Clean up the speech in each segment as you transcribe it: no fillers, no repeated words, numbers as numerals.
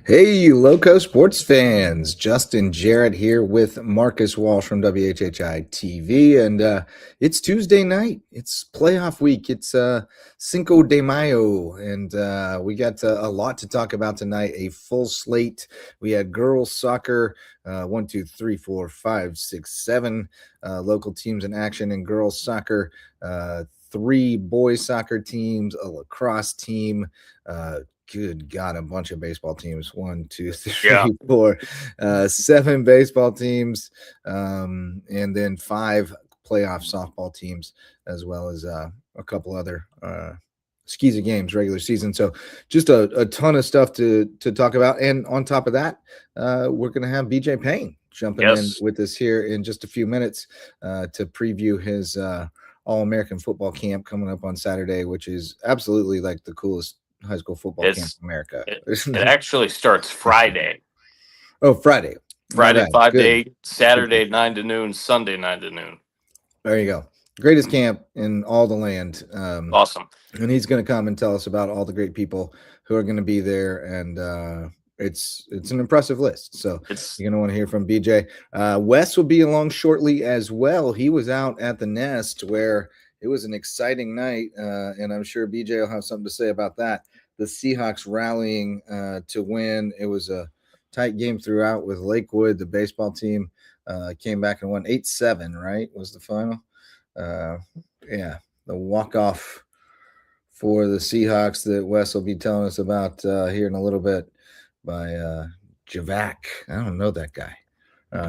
Hey, Loco sports fans. Justin Jarrett here with Marcus Walsh from WHHI TV. And it's Tuesday night. It's playoff week. It's Cinco de Mayo. And we got a lot to talk about tonight. A full slate. We had girls soccer, 1, 2, 3, 4, 5, 6, 7 local teams in action in girls soccer. 3 boys soccer teams, a lacrosse team, good God, a bunch of baseball teams. 1, 2, 3, 4, 7 baseball teams, and then 5 playoff softball teams, as well as a couple other skis of games regular season. So just a ton of stuff to talk about. And on top of that, we're going to have BJ Payne jumping in with us here in just a few minutes to preview his All-American football camp coming up on Saturday, which is absolutely like the coolest high school football camp in America. It actually starts Friday. Oh, Friday. Friday 5 to 8, Saturday 9 to noon, Sunday 9 to noon. There you go. Greatest camp in all the land. Awesome. And he's going to come and tell us about all the great people who are going to be there. And it's an impressive list. So you're going to want to hear from BJ. Wes will be along shortly as well. He was out at the Nest where it was an exciting night, and I'm sure BJ will have something to say about that. The Seahawks rallying to win. It was a tight game throughout with Lakewood. The baseball team came back and won 8-7, right, was the final. The walk-off for the Seahawks that Wes will be telling us about here in a little bit by Javac. I don't know that guy.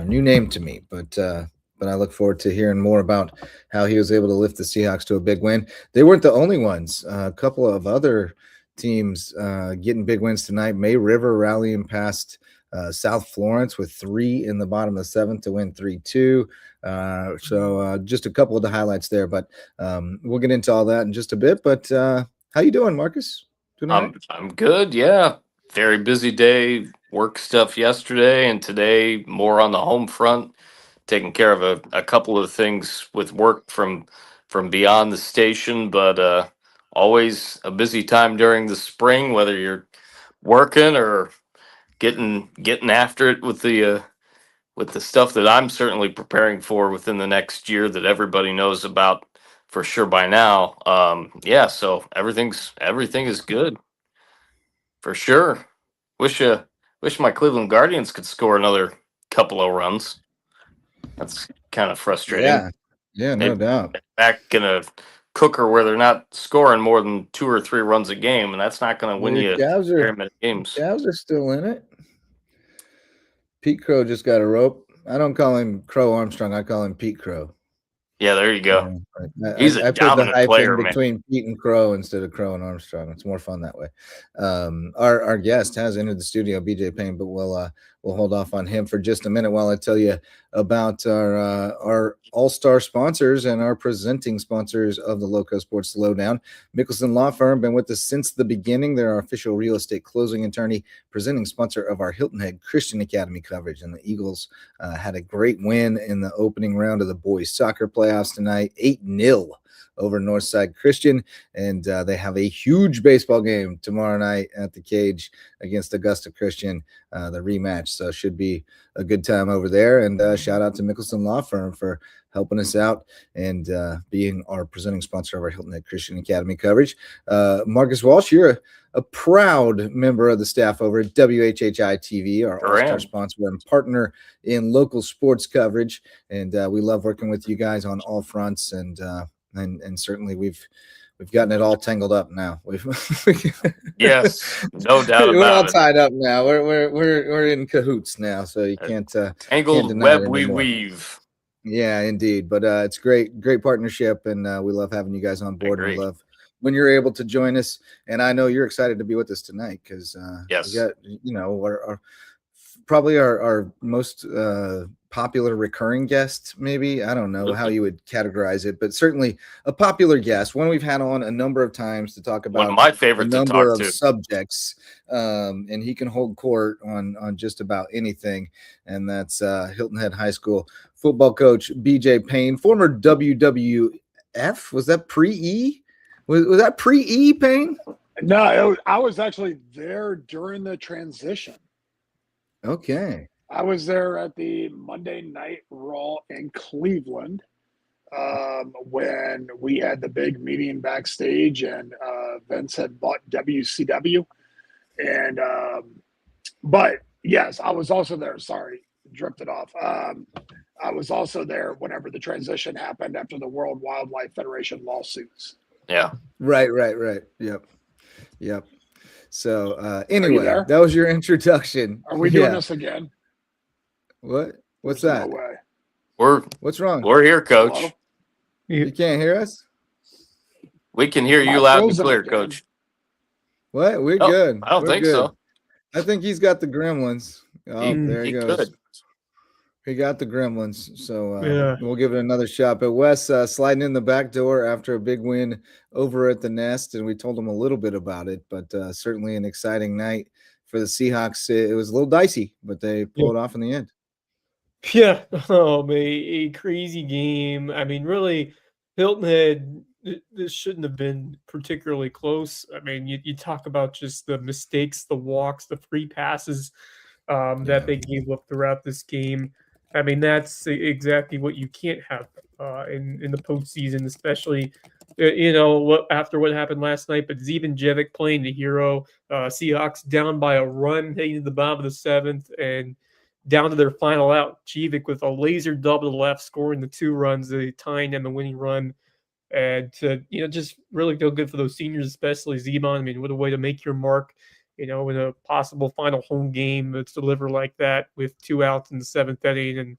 New name to me, but I look forward to hearing more about how he was able to lift the Seahawks to a big win. They weren't the only ones. A couple of other teams getting big wins tonight. May River rallying past South Florence with 3 in the bottom of the 7th to win 3-2. So just a couple of the highlights there, but we'll get into all that in just a bit. But how you doing, Marcus? I'm good, yeah. Very busy day. Work stuff yesterday, and today more on the home front. Taking care of a couple of things with work from beyond the station, but always a busy time during the spring, whether you're working or getting after it with the stuff that I'm certainly preparing for within the next year that everybody knows about for sure by now. So everything is good for sure. Wish my Cleveland Guardians could score another couple of runs. That's kind of frustrating. Yeah, no doubt. Back in a cooker where they're not scoring more than 2 or 3 runs a game, and that's not going to win you very many games. Cavs are still in it. Pete Crow just got a rope. I don't call him Crow Armstrong. I call him Pete Crow. Yeah, there you go. He's a dominant player, between Pete and Crow instead of Crow and Armstrong. It's more fun that way. Our guest has entered the studio, BJ Payne, but we'll hold off on him for just a minute while I tell you about our all-star sponsors and our presenting sponsors of the LowcoSports Lowdown. Mickelson Law Firm, been with us since the beginning. They're our official real estate closing attorney, presenting sponsor of our Hilton Head Christian Academy coverage. And the Eagles had a great win in the opening round of the boys soccer playoffs tonight, 8-0 over Northside Christian, and they have a huge baseball game tomorrow night at the Cage against Augusta Christian, the rematch. So should be a good time over there. And shout out to Mickelson Law Firm for helping us out and being our presenting sponsor of our Hilton Head Christian Academy coverage. Marcus Walsh, you're a proud member of the staff over at WHHI TV, our all-star sponsor and partner in local sports coverage. And we love working with you guys on all fronts. And certainly we've gotten it all tangled up now. Yes, no doubt about it. We're all tied up now. We're in cahoots now, so you can't tangled web we weave. Yeah, indeed. But it's great partnership, and we love having you guys on board. We love when you're able to join us, and I know you're excited to be with us tonight because we got probably our most popular recurring guest, maybe. I don't know how you would categorize it, but certainly a popular guest, one we've had on a number of times to talk about one of my favorite number of subjects, and he can hold court on just about anything, and that's Hilton Head High School football coach BJ Payne, former WWF. Was that pre-E? Was that pre-E, Payne? No, I was actually there during the transition. Okay. I was there at the Monday Night Raw in Cleveland when we had the big meeting backstage, and Vince had bought WCW. And but yes, I was also there. Sorry, drifted off. I was also there whenever the transition happened after the World Wildlife Federation lawsuits. Yeah. Right. Yep. So anyway, that was your introduction. Are we doing this again? What? What's There's that? No way. What's wrong? We're here, Coach. Hello? You can't hear us? We can hear you loud and clear, Coach. What? We're good. I don't think so. I think he's got the gremlins. Oh, there he goes. Could. He got the gremlins. So we'll give it another shot. But Wes sliding in the back door after a big win over at the Nest, and we told him a little bit about it, but certainly an exciting night for the Seahawks. It was a little dicey, but they pulled it off in the end. Yeah, a crazy game. I mean, really, Hilton Head, this shouldn't have been particularly close. I mean, you talk about just the mistakes, the walks, the free passes that they gave up throughout this game. I mean, that's exactly what you can't have in the postseason, especially, after what happened last night. But Zibanjevic playing the hero, Seahawks down by a run heading to the bottom of the seventh, and down to their final out. Jevic with a laser double to the left, scoring the 2 runs, the tying and the winning run. And just really feel good for those seniors, especially Zeban. I mean, what a way to make your mark, in a possible final home game that's delivered like that with 2 outs in the 7th inning. And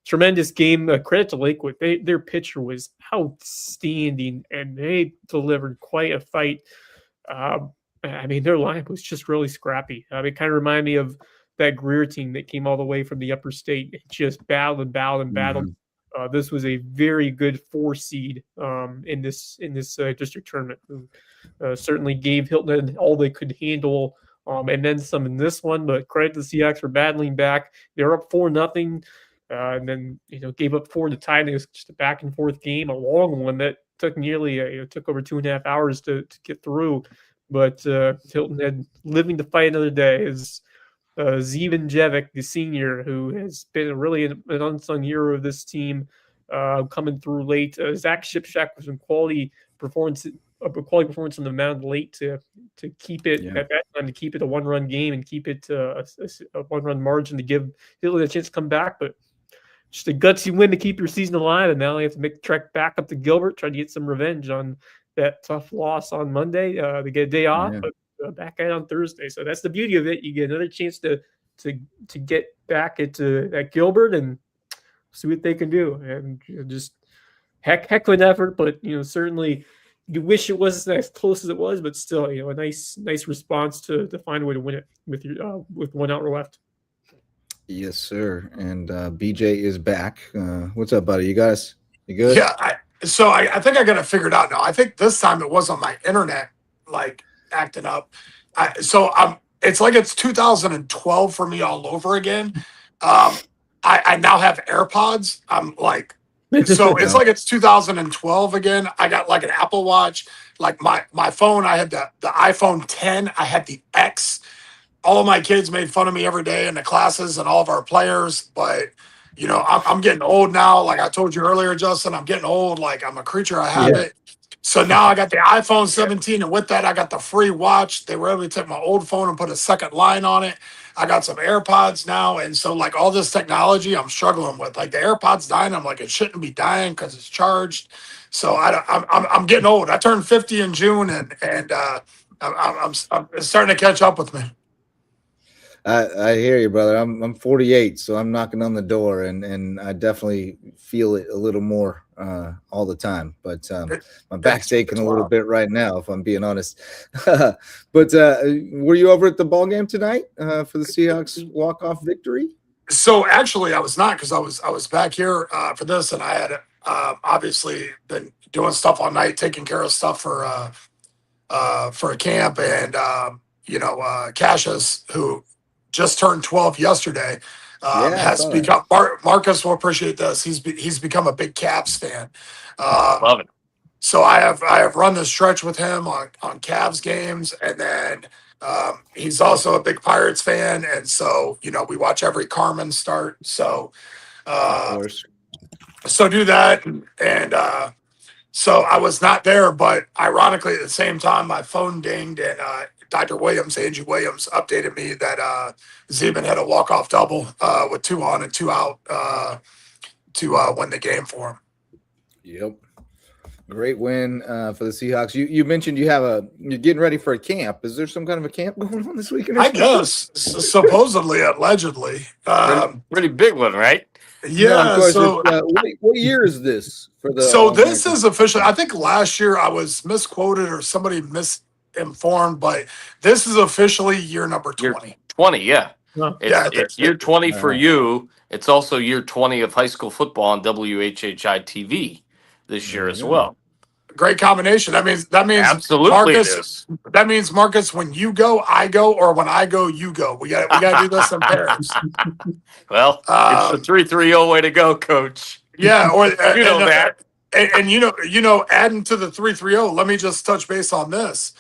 tremendous game. Credit to Lakewood. Their pitcher was outstanding, and they delivered quite a fight. I mean, their lineup was just really scrappy. It kind of reminded me of that Greer team that came all the way from the upper state. It just battled and battled and battled. This was a very good 4 seed in this district tournament. Certainly gave Hilton all they could handle, and then some in this one. But credit to the Seahawks for battling back. They were up 4-0, and then gave up 4 to tie. It was just a back and forth game, a long one that took nearly took over 2.5 hours to get through. But Hilton Head living to fight another day is Zibanjevic, the senior, who has been really an unsung hero of this team, coming through late. Zach Shipshack was a quality performance on the mound late to keep it at that time, to keep it a 1-run game and keep it a 1-run margin to give Italy a chance to come back. But just a gutsy win to keep your season alive, and now they have to make the trek back up to Gilbert, try to get some revenge on that tough loss on Monday. They get a day off, but back at it on Thursday. So that's the beauty of it. You get another chance to get back at Gilbert and see what they can do. And just heck of an effort, but certainly you wish it wasn't as close as it was, but still, a nice response to find a way to win it with 1 out left. Yes, sir. And BJ is back. What's up, buddy? You guys, you good? Yeah. I think I got it figured out now. I think this time it wasn't my internet acting up. It's like it's 2012 for me all over again. I now have AirPods. I'm like, so it's like it's 2012 again. I got like an Apple Watch, like my phone. I had the iPhone 10. I had the X. All of my kids made fun of me every day in the classes and all of our players, but I'm getting old now. Like I told you earlier, Justin, I'm getting old. Like I'm a creature of habit. So now I got the iPhone 17, and with that, I got the free watch. They were able to take my old phone and put a second line on it. I got some AirPods now, and so all this technology, I'm struggling with. Like the AirPods dying, I'm like, it shouldn't be dying because it's charged. So I'm getting old. I turned 50 in June, and I'm starting to catch up with me. I hear you, brother. I'm 48, so I'm knocking on the door, and I definitely feel it a little more all the time. But my back's aching a little bit right now, if I'm being honest. But were you over at the ball game tonight for the Seahawks walk-off victory? So actually, I was not, because I was back here for this, and I had obviously been doing stuff all night, taking care of stuff for a camp, and Cassius, who just turned 12 yesterday, has become Marcus will appreciate this. He's become a big Cavs fan. Love it. So I have run the stretch with him on Cavs games, and then He's also a big Pirates fan, and so we watch every Carmen start. So, Of course. so do that, and so I was not there, but ironically, at the same time, my phone dinged, and Dr. Williams, Angie Williams, updated me that Zeben had a walk-off double with 2 on and 2 out to win the game for him. Yep. Great win for the Seahawks. You mentioned you're getting ready for a camp. Is there some kind of a camp going on this weekend? I guess, supposedly, allegedly. Pretty big one, right? Yeah. No, so what year is this for the? So this is official. I think last year I was misquoted or somebody misinformed, but this is officially year number 20. 20, yeah. Huh. It's year 20 for you. It's also year 20 of high school football on WHHI TV this year as well. Great combination. That means Absolutely Marcus. That means Marcus, when you go, I go, or when I go, you go. We got to do this in pairs. Well, it's the 3-3-0 way to go, Coach. Yeah, or You know that. And adding to the 3-3-0. Let me just touch base on this.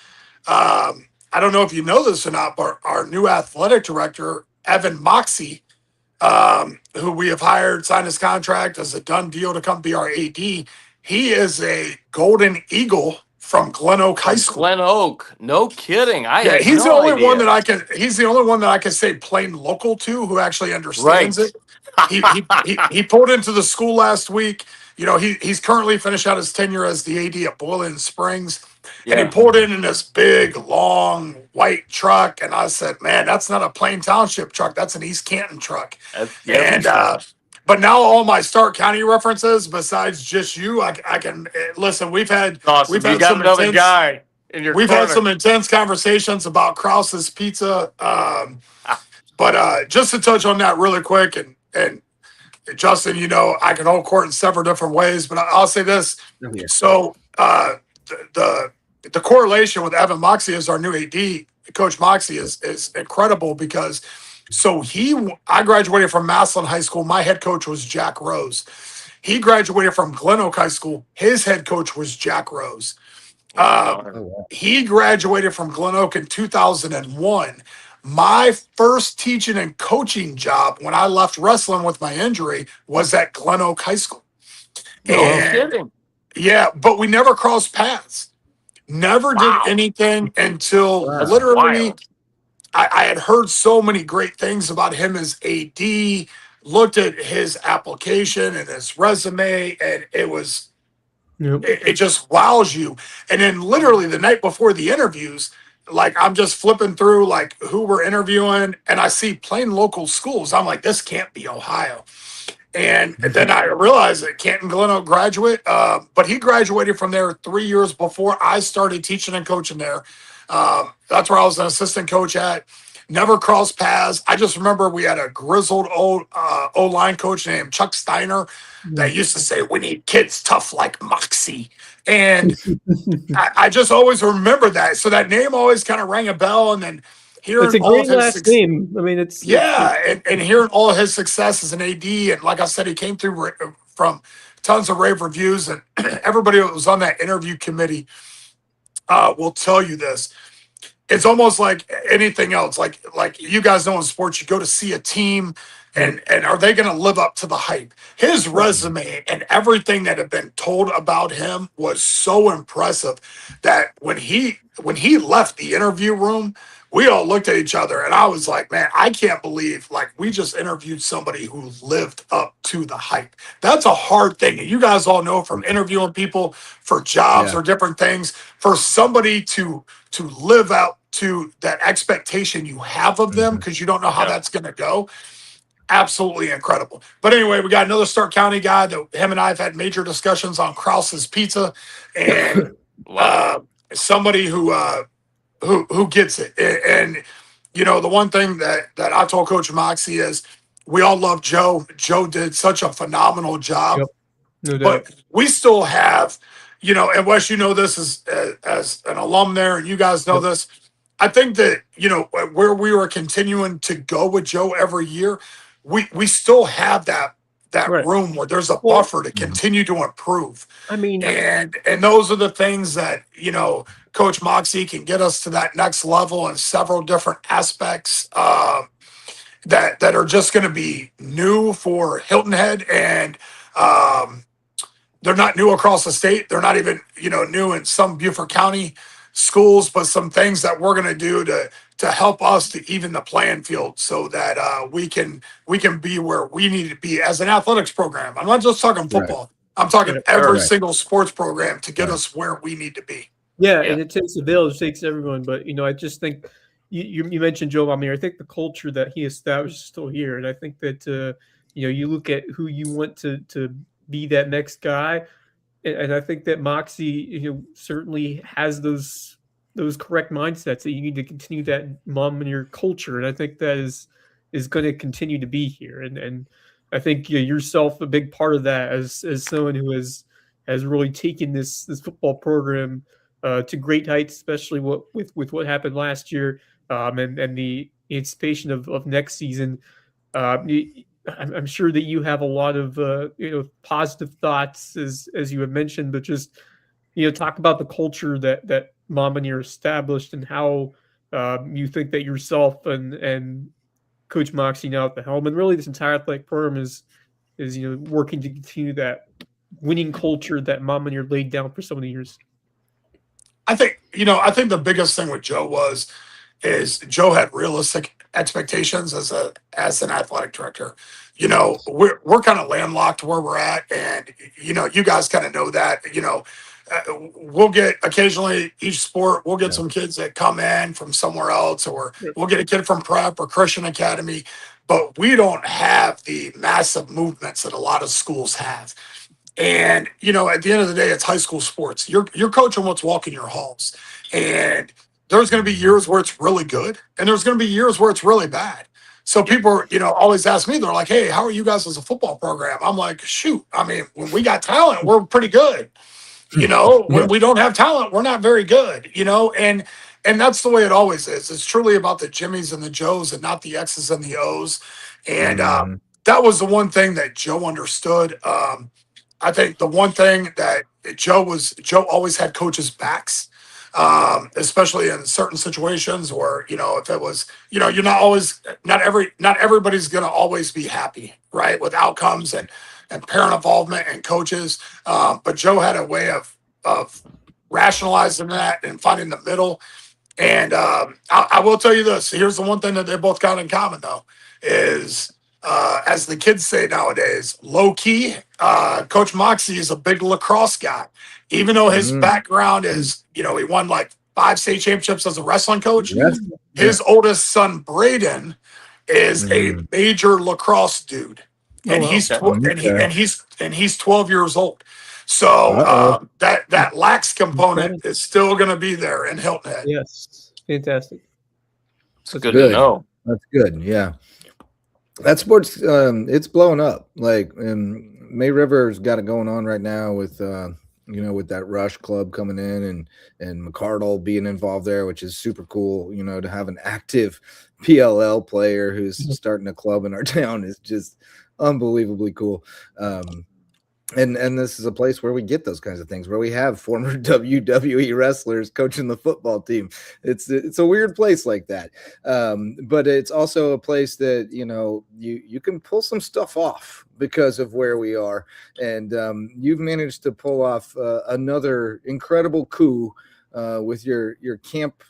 I don't know if you know this or not, but our new athletic director, Evan Moxie, who we have hired, signed his contract as a done deal to come be our AD. He is a Golden Eagle from Glen Oak High School. Glen Oak, no kidding. He's the only one that I can. He's the only one that I can say plain local to, who actually understands it. He pulled into the school last week. He's currently finished out his tenure as the AD at Boylan Springs. And he pulled in this big, long, white truck. And I said, man, that's not a Plain Township truck. That's an East Canton truck. But now all my Stark County references, besides just you, I can listen. We've had some another guy in your. We've had some intense conversations about Krause's Pizza. But just to touch on that really quick, and Justin, I can hold court in several different ways, but I'll say this. So the correlation with Evan Moxie as our new AD, Coach Moxie, is incredible because I graduated from Massillon High School. My head coach was Jack Rose. He graduated from Glen Oak High School. His head coach was Jack Rose. He graduated from Glen Oak in 2001. My first teaching and coaching job when I left wrestling with my injury was at Glen Oak High School. No kidding. Yeah, but we never crossed paths. Never did anything until literally I had heard so many great things about him as AD, looked at his application and his resume, and it was it just wows you. And then literally the night before the interviews, like I'm just flipping through like who we're interviewing, and I see plain local schools. I'm like, this can't be Ohio. And then I realized that Canton Glen Oak graduate, but he graduated from there 3 years before I started teaching and coaching there. That's where I was an assistant coach at. Never crossed paths. I just remember we had a grizzled old O-line coach named Chuck Steiner that used to say, we need kids tough like Moxie. And I just always remember that. So that name always kind of rang a bell. And then hearing it's a great last name. I mean, it's and hearing all of his success as an AD, and like I said, he came through from tons of rave reviews, and everybody that was on that interview committee will tell you this. It's almost like anything else. Like you guys know in sports, you go to see a team, and are they going to live up to the hype? His resume and everything that had been told about him was so impressive that when he left the interview room, we all looked at each other, and I was like, man, I can't believe we just interviewed somebody who lived up to the hype. That's a hard thing. And you guys all know from interviewing people for jobs or different things, for somebody to live out to that expectation you have of them, because you don't know how that's going to go. Absolutely incredible. But anyway, we got another Stark County guy that him and I have had major discussions on Krause's Pizza, and somebody who gets it. And the one thing that I told Coach Moxie is we all love Joe. Joe did such a phenomenal job. Yep. No doubt. But we still have, and Wes, this as an alum there, and you guys know this. I think that, where we were continuing to go with Joe every year, we still have that Right. room where there's a buffer to continue to improve. I mean, and those are the things that, Coach Moxie can get us to that next level in several different aspects that are just going to be new for Hilton Head. And they're not new across the state. They're not even, new in some Beaufort County schools, but some things that we're going to do to help us to even the playing field so that we can be where we need to be as an athletics program. I'm not just talking football. I'm talking every single sports program to get us where we need to be. Yeah, and it takes a village, it takes everyone. But I just think you mentioned Joe Valmier. I think the culture that he established is still here, and I think that you look at who you want to be that next guy, and I think that Moxie certainly has those correct mindsets that you need to continue that mom in your culture, and I think that is going to continue to be here, and I think yourself a big part of that as someone who has really taken this football program to great heights, especially with what happened last year, and the anticipation of next season. I'm sure that you have a lot of positive thoughts as you have mentioned, but just talk about the culture that Mom and you established and how you think that yourself and Coach Moxie now at the helm and really this entire athletic program is working to continue that winning culture that Mom and you laid down for so many years. I think the biggest thing with Joe is Joe had realistic expectations as an athletic director. We're kind of landlocked where we're at, and you guys kind of know that. We'll get occasionally each sport. We'll get some kids that come in from somewhere else, or we'll get a kid from prep or Christian Academy, but we don't have the massive movements that a lot of schools have. And at the end of the day, it's high school sports. You're coaching what's walking your halls, and there's going to be years where it's really good, and there's going to be years where it's really bad. So people, always ask me. They're like, "Hey, how are you guys as a football program?" I'm like, "Shoot, I mean, when we got talent, we're pretty good. When we don't have talent, we're not very good. And that's the way it always is. It's truly about the Jimmies and the Joes, and not the X's and the O's. And that was the one thing that Joe understood. I think the one thing that Joe always had coaches' backs, especially in certain situations where, if it was, you're not everybody's going to always be happy, right, with outcomes and parent involvement and coaches. But Joe had a way of rationalizing that and finding the middle. And I will tell you this. Here's the one thing that they both got in common, though, is as the kids say nowadays, low key. Coach Moxie is a big lacrosse guy, even though his background is, he won like 5 state championships as a wrestling coach. His oldest son, Braden, is a major lacrosse dude, and he's 12 years old. So that lax component is still going to be there in Hilton Head. Yes, fantastic. It's good to know. That's good. Yeah. That sport's it's blowing up. Like May River's got it going on right now with with that Rush Club coming in and McCardle being involved there, which is super cool. To have an active PLL player who's starting a club in our town is just unbelievably cool. And this is a place where we get those kinds of things, where we have former WWE wrestlers coaching the football team. It's a weird place like that, but it's also a place that you can pull some stuff off because of where we are, and you've managed to pull off another incredible coup. With your camp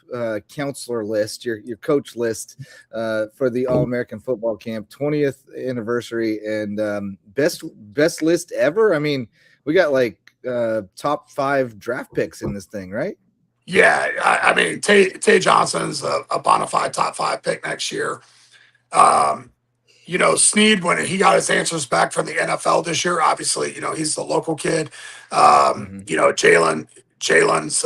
counselor list, your coach list for the All-American Football Camp 20th anniversary, and best list ever. I mean, we got like top 5 draft picks in this thing, right? Yeah, I mean, Tay Johnson's a bona fide top 5 pick next year. Sneed, when he got his answers back from the NFL this year, obviously, he's the local kid. Jalen's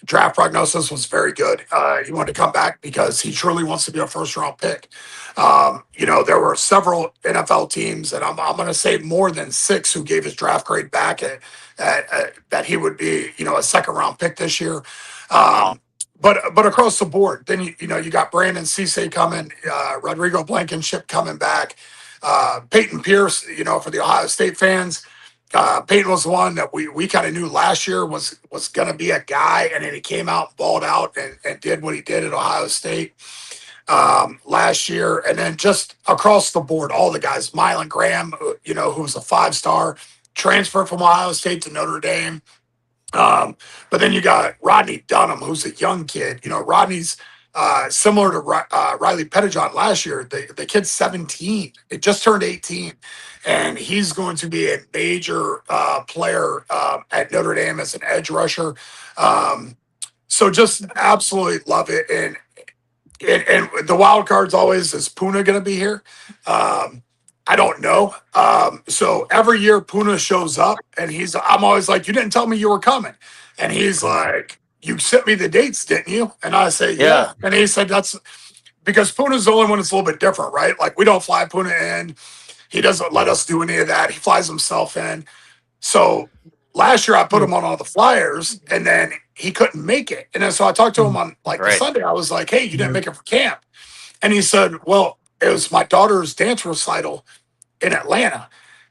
draft prognosis was very good. He wanted to come back because he truly wants to be a first-round pick. There were several NFL teams, and I'm going to say more than 6, who gave his draft grade back at that he would be, a second-round pick this year. But across the board, then you got Brandon Cisse coming, Rodrigo Blankenship coming back. Peyton Pierce, for the Ohio State fans, Peyton was the one that we kind of knew last year was going to be a guy, and then he came out, balled out, and did what he did at Ohio State last year. And then just across the board, all the guys, Mylan Graham, who was a 5-star, transferred from Ohio State to Notre Dame. But then you got Rodney Dunham, who's a young kid. Rodney's similar to Riley Pettijohn last year. The kid's 17. It just turned 18. And he's going to be a major player at Notre Dame as an edge rusher. So just absolutely love it. And the wild card's always, is Puna going to be here? I don't know. So every year Puna shows up, and I'm always like, you didn't tell me you were coming. And he's like, you sent me the dates, didn't you? And I say, yeah. And he said, that's because Puna's the only one that's a little bit different, right? Like, we don't fly Puna in. He doesn't let us do any of that. He flies himself in. So last year I put him on all the flyers, and then he couldn't make it. And then so I talked to him on the Sunday. I was like, hey, you didn't make it for camp. And he said, well, it was my daughter's dance recital in Atlanta.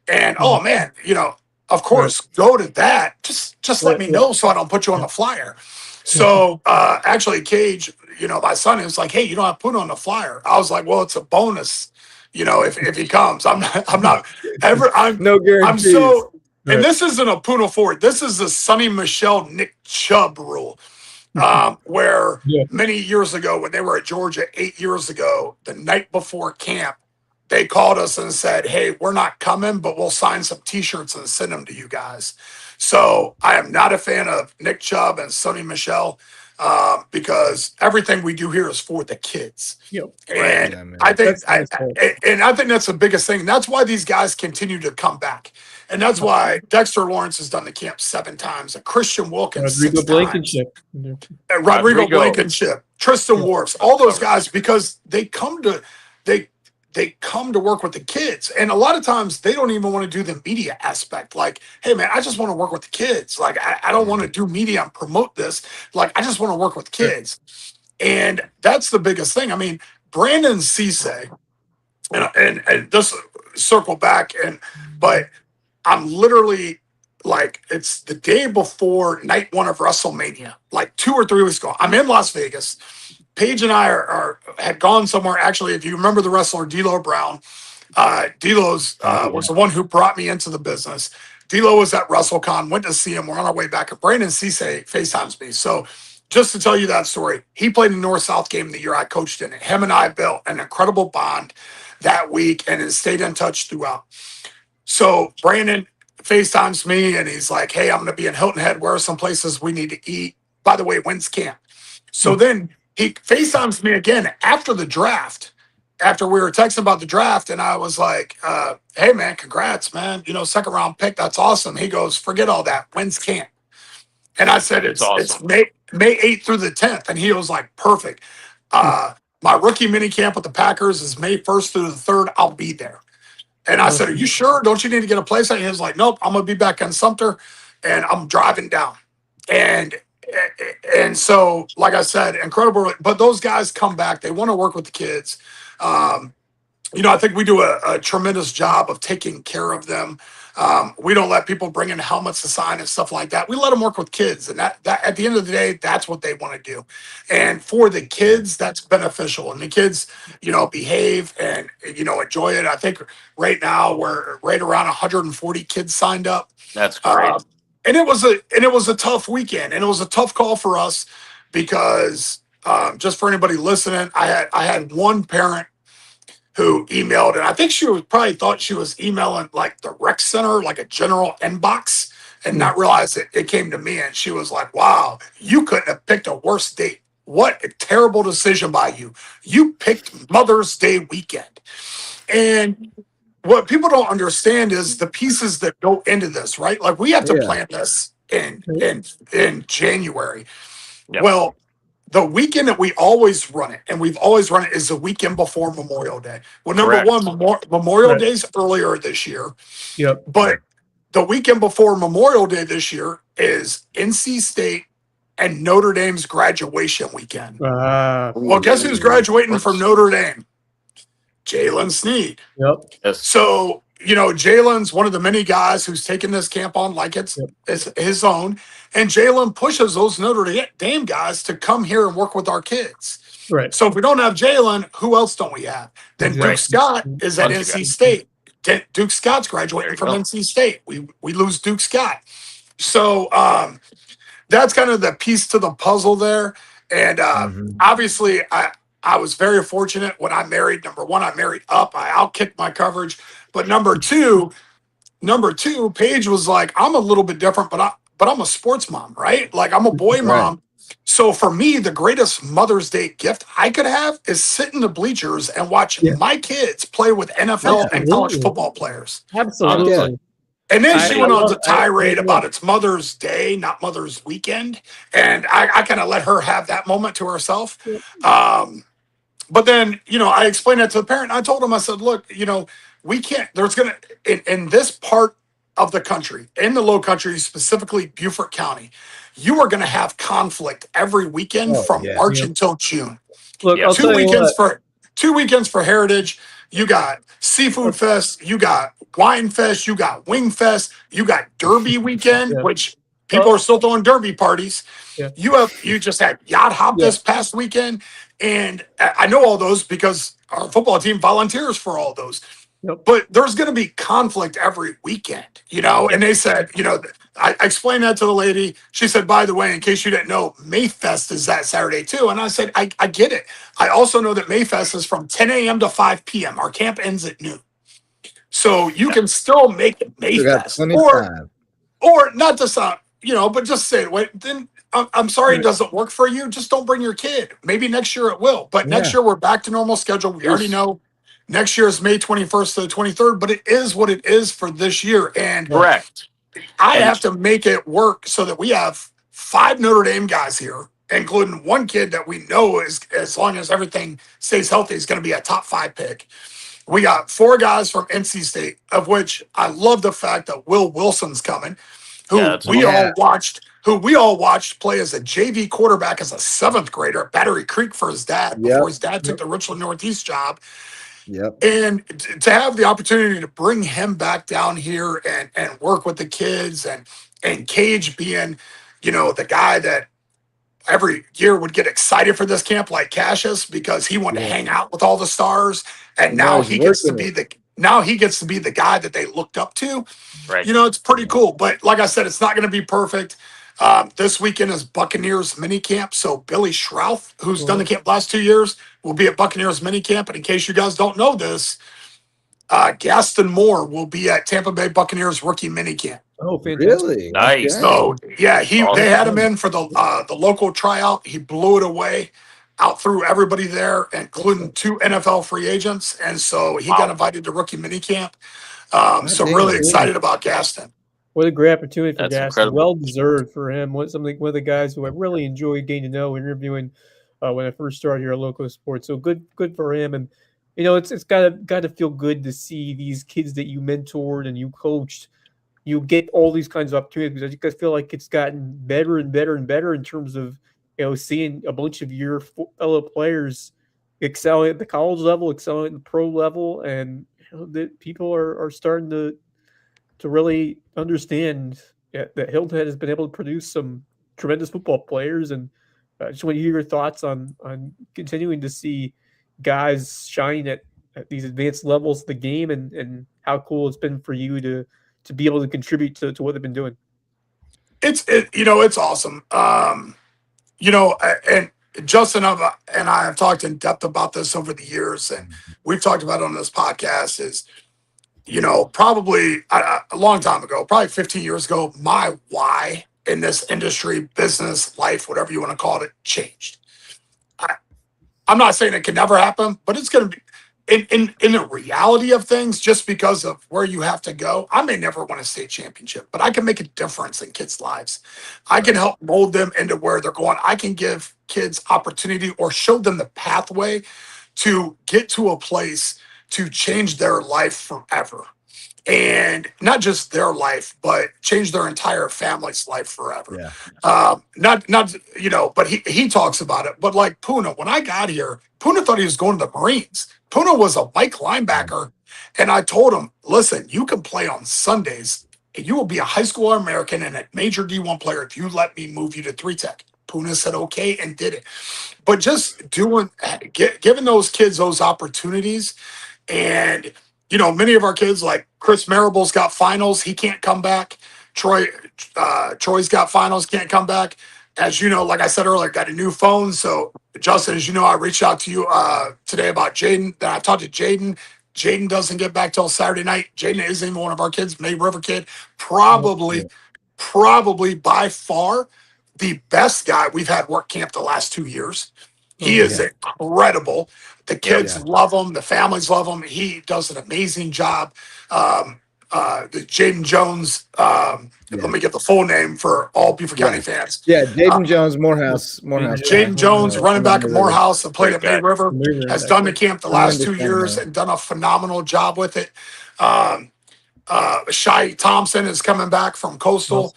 And oh man, of course, go to that. Just let me know so I don't put you on the flyer. So actually, Cage, my son is like, hey, you don't have to put on the flyer. I was like, well, it's a bonus, if he comes. I'm not ever. No guarantees. And this isn't a Puna Ford. This is the Sonny Michel, Nick Chubb rule. Where many years ago, when they were at Georgia 8 years ago, the night before camp, they called us and said, hey, we're not coming, but we'll sign some T-shirts and send them to you guys. So I am not a fan of Nick Chubb and Sonny Michel because everything we do here is for the kids. And I think that's the biggest thing. That's why these guys continue to come back. And that's why Dexter Lawrence has done the camp 7 times, and Christian Wilkins Rodrigo Blankenship, Tristan Wirfs, all those guys, because they come to work with the kids. And a lot of times they don't even want to do the media aspect. Like, hey man, I just want to work with the kids. Like, I don't want to do media and promote this. Like, I just want to work with kids. And that's the biggest thing. I mean, Brandon Cisse, and just circle back, but I'm literally like, it's the day before night 1 of WrestleMania, like 2 or 3 weeks ago. I'm in Las Vegas. Paige and I had gone somewhere. Actually, if you remember the wrestler D'Lo Brown, D'Lo's was the one who brought me into the business. D'Lo was at WrestleCon, went to see him. We're on our way back, and Brandon Cisse FaceTimes me. So just to tell you that story, he played in the North-South game the year I coached in it. Him and I built an incredible bond that week and has stayed in touch throughout. So Brandon FaceTimes me, and he's like, hey, I'm going to be in Hilton Head. Where are some places we need to eat? By the way, when's camp? So then he FaceTimes me again after the draft, after we were texting about the draft, and I was like, hey, man, congrats, man. 2nd round pick. That's awesome. He goes, forget all that. When's camp? And I said, it's May 8th through the 10th. And he was like, perfect. My rookie mini camp with the Packers is May 1st through the 3rd. I'll be there. And I said, are you sure? Don't you need to get a place? And he was like, nope, I'm going to be back in Sumter, and I'm driving down. And so, like I said, incredible. But those guys come back. They want to work with the kids. I think we do a tremendous job of taking care of them. We don't let people bring in helmets to sign and stuff like that. We let them work with kids. And that at the end of the day, that's what they want to do. And for the kids, that's beneficial. And the kids, behave and, enjoy it. I think right now we're right around 140 kids signed up. That's great. And it was a tough weekend, and it was a tough call for us because just for anybody listening, I had one parent who emailed, and I think she probably thought she was emailing like the rec center, like a general inbox, and not realize it came to me. And she was like, wow, you couldn't have picked a worse date. What a terrible decision by you. You picked Mother's Day weekend. And what people don't understand is the pieces that go into this, right? Like, we have to plan this in January. Yep. Well, the weekend that we always run it, and we've always run it, is the weekend before Memorial Day. Well, number one, Memorial Day's earlier this year. Yep. But the weekend before Memorial Day this year is NC State and Notre Dame's graduation weekend. Well, guess who's graduating from Notre Dame? Jalen Sneed. Yep. Yes. So, Jalen's one of the many guys who's taken this camp on like it's his own. And Jalen pushes those Notre Dame guys to come here and work with our kids. Right. So if we don't have Jalen, who else don't we have? Then Exactly. Duke Scott is at Bunch of NC guys. State. Duke Scott's graduating There you from go. NC State. We lose Duke Scott. So that's kind of the piece to the puzzle there. And obviously, I was very fortunate when I married. Number one, I married up. I outkicked my coverage. But number two, Paige was like, I'm a little bit different, but I'm a sports mom, right? Like I'm a boy mom. So for me, the greatest Mother's Day gift I could have is sit in the bleachers and watch my kids play with NFL and college football players. Absolutely. And then she went on to tirade about it's Mother's Day, not Mother's Weekend. And I kind of let her have that moment to herself. But then, I explained that to the parent. I told him, I said, look, we can't, there's going to, in this part of the country, in the Low Country, specifically Beaufort County, you are going to have conflict every weekend from March until June. Look, I'll two weekends for Heritage. You got Seafood Fest, you got Wine Fest, you got Wing Fest, you got Derby weekend, which people are still throwing Derby parties. You just had Yacht Hop this past weekend. And I know all those because our football team volunteers for all those. But there's going to be conflict every weekend, and they said, I explained that to the lady. She said, by the way, in case you didn't know, Mayfest is that Saturday too. And I said, I get it. I also know that Mayfest is from 10 a.m. to 5 p.m. Our camp ends at noon. So you can still make it Mayfest or not to sound, but just say it. Then I'm sorry it doesn't work for you. Just don't bring your kid. Maybe next year it will. But next year we're back to normal schedule. We already know. Next year is May 21st to the 23rd, but it is what it is for this year. And correct. I have to make it work so that we have 5 Notre Dame guys here, including one kid that we know is, as long as everything stays healthy, is going to be a top 5 pick. We got 4 guys from NC State, of which I love the fact that Will Wilson's coming, who we all watched play as a JV quarterback as a 7th grader at Battery Creek for his dad before his dad took the Richland Northeast job. And to have the opportunity to bring him back down here and work with the kids and Cage being, the guy that every year would get excited for this camp like Cassius because he wanted to hang out with all the stars. And now he gets to be the guy that they looked up to. Right. It's pretty cool. But like I said, it's not going to be perfect. This weekend is Buccaneers mini camp. So Billy Schrouth, who's done the camp last 2 years, will be at Buccaneers mini camp. And in case you guys don't know this, Gaston Moore will be at Tampa Bay Buccaneers rookie mini camp. Oh, fantastic. Really? Nice. So they had him in for the local tryout. He blew it away, out through everybody there, including 2 NFL free agents. And so he got invited to rookie mini camp. So really excited about Gaston. What a great opportunity for That's Gaston. incredible. Well deserved for him. One of the guys who I really enjoyed getting to know, interviewing when I first started here at LowcoSports. So good for him. And it's gotta feel good to see these kids that you mentored and you coached. You get all these kinds of opportunities because I just feel like it's gotten better and better and better in terms of seeing a bunch of your fellow players excelling at the college level, excelling at the pro level, and that people are starting to really understand that Hilton Head has been able to produce some tremendous football players. And I just want to hear your thoughts on continuing to see guys shine at these advanced levels of the game and how cool it's been for you to be able to contribute to what they've been doing. It's awesome. And Justin and I have talked in depth about this over the years, and we've talked about it on this podcast is, probably a long time ago, probably 15 years ago, my why in this industry, business, life, whatever you want to call it, changed. I'm not saying it can never happen, but it's going to be in the reality of things, just because of where you have to go. I may never win a state championship, but I can make a difference in kids' lives. I can help mold them into where they're going. I can give kids opportunity or show them the pathway to get to a place to change their life forever. And not just their life, but change their entire family's life forever. But he talks about it. But like Puna, when I got here, Puna thought he was going to the Marines. Puna was a Mike linebacker, and I told him, listen, you can play on Sundays, and you will be a high school American and a major D1 player if you let me move you to 3-tech. Puna said okay and did it. But just giving those kids those opportunities, and many of our kids, like Chris Marable's got finals, he can't come back. Troy's got finals, can't come back. As you know, like I said earlier, got a new phone. So Justin, as you know, I reached out to you today about Jaden. Then I talked to Jaden. Jaden doesn't get back till Saturday night. Jaden isn't even one of our kids, May River kid. Probably by far the best guy we've had work camp the last 2 years. He is incredible. The kids love him. The families love him. He does an amazing job. The Jaden Jones, let me get the full name for all Beaufort County fans. Yeah, Jaden Jones, Morehouse. Jaden Jones, running back at Morehouse, and played at May River, has done the camp the last 2 years and done a phenomenal job with it. Shai Thompson is coming back from Coastal.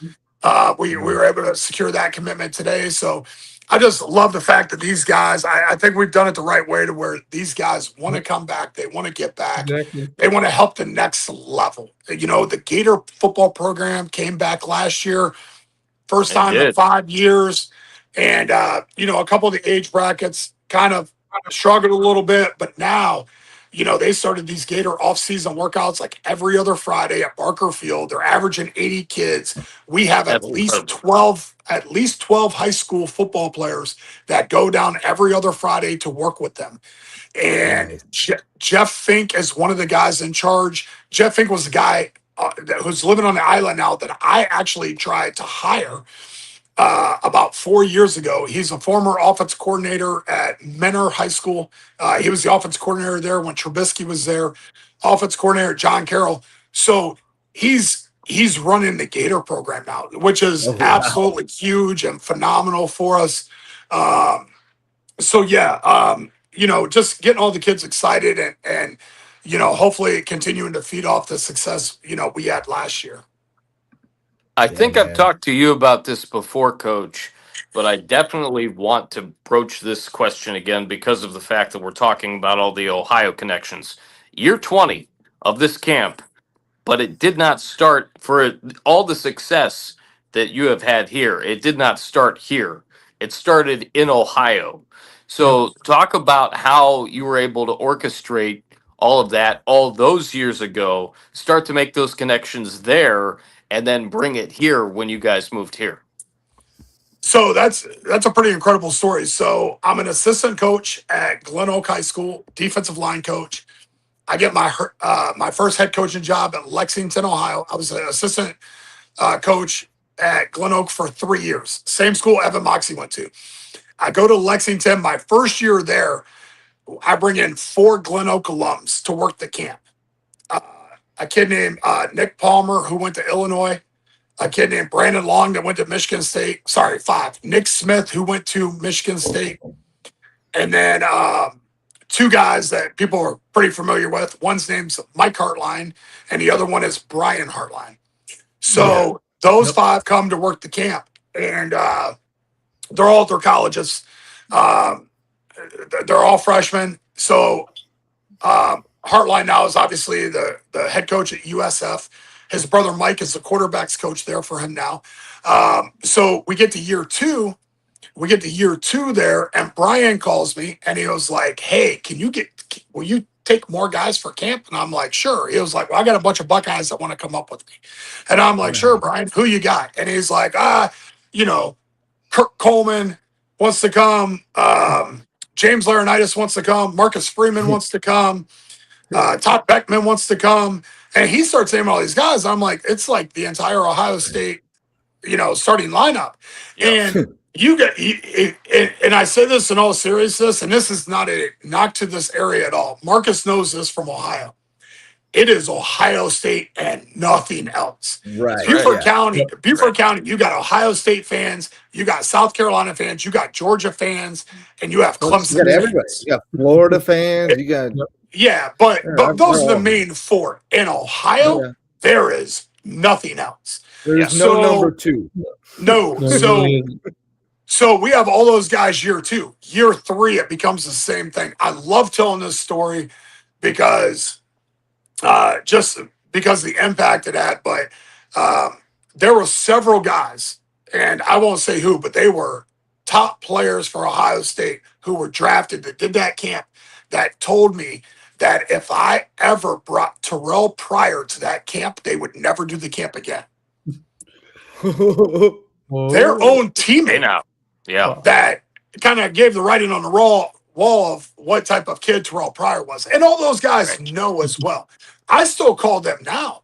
We were able to secure that commitment today. So I just love the fact that these guys, I think we've done it the right way to where these guys want to come back. They want to get back. Exactly. They want to help the next level. The Gator football program came back last year, first time in 5 years. And, a couple of the age brackets kind of struggled a little bit, but now, they started these Gator off-season workouts like every other Friday at Barker Field. They're averaging 80 kids. We have at least 12 high school football players that go down every other Friday to work with them. And Jeff Fink is one of the guys in charge. Jeff Fink was the guy who's living on the island now that I actually tried to hire about 4 years ago. He's a former offense coordinator at Menor High School. He was the offense coordinator there when Trubisky was there. Offense coordinator John Carroll. So he's running the Gator program now, which is absolutely huge and phenomenal for us. Just getting all the kids excited and hopefully continuing to feed off the success we had last year. I think I've talked to you about this before, Coach, but I definitely want to broach this question again because of the fact that we're talking about all the Ohio connections. Year 20 of this camp, but it did not start for all the success that you have had here. It did not start here. It started in Ohio. So talk about how you were able to orchestrate all of that all those years ago, start to make those connections there, and then bring it here when you guys moved here. So that's a pretty incredible story. So I'm an assistant coach at Glen Oak High School, defensive line coach. I get my first head coaching job at Lexington, Ohio. I was an assistant coach at Glen Oak for 3 years. Same school Evan Moxie went to. I go to Lexington. My first year there, I bring in 4 Glen Oak alums to work the camp. A kid named Nick Palmer, who went to Illinois. A kid named Brandon Long that went to Michigan State. Sorry, 5. Nick Smith, who went to Michigan State. And then 2 guys that people are pretty familiar with. One's name's Mike Hartline, and the other one is Brian Hartline. So those 5 come to work the camp, and they're all at their colleges. They're all freshmen. So Hartline now is obviously the head coach at USF. His brother Mike is the quarterbacks coach there for him now. So we get to year 2. We get to year 2 there, and Brian calls me, and he was like, "Hey, will you take more guys for camp?" And I'm like, "Sure." He was like, "Well, I got a bunch of Buckeyes that want to come up with me." And I'm like, "Sure, Brian, who you got?" And he's like, Kirk Coleman wants to come. James Laurinaitis wants to come. Marcus Freeman wants to come. Todd Beckman wants to come. And he starts naming all these guys. I'm like, it's like the entire Ohio State, starting lineup. And and I say this in all seriousness, and this is not a knock to this area at all. Marcus knows this from Ohio. It is Ohio State and nothing else. Right. Beaufort County, you got Ohio State fans, you got South Carolina fans, you got Georgia fans, and you have Clemson. You got everybody. You got Florida fans. You got but those are the main 4. In Ohio, there is nothing else. There's no number 2. No. So we have all those guys year 2. Year 3, it becomes the same thing. I love telling this story because just because of the impact it had, but there were several guys, and I won't say who, but they were top players for Ohio State who were drafted that did that camp that told me that if I ever brought Terrell Pryor to that camp, they would never do the camp again. Their own teammate that kind of gave the writing on the wall of what type of kid Terrell Pryor was. And all those guys know as well. I still call them now.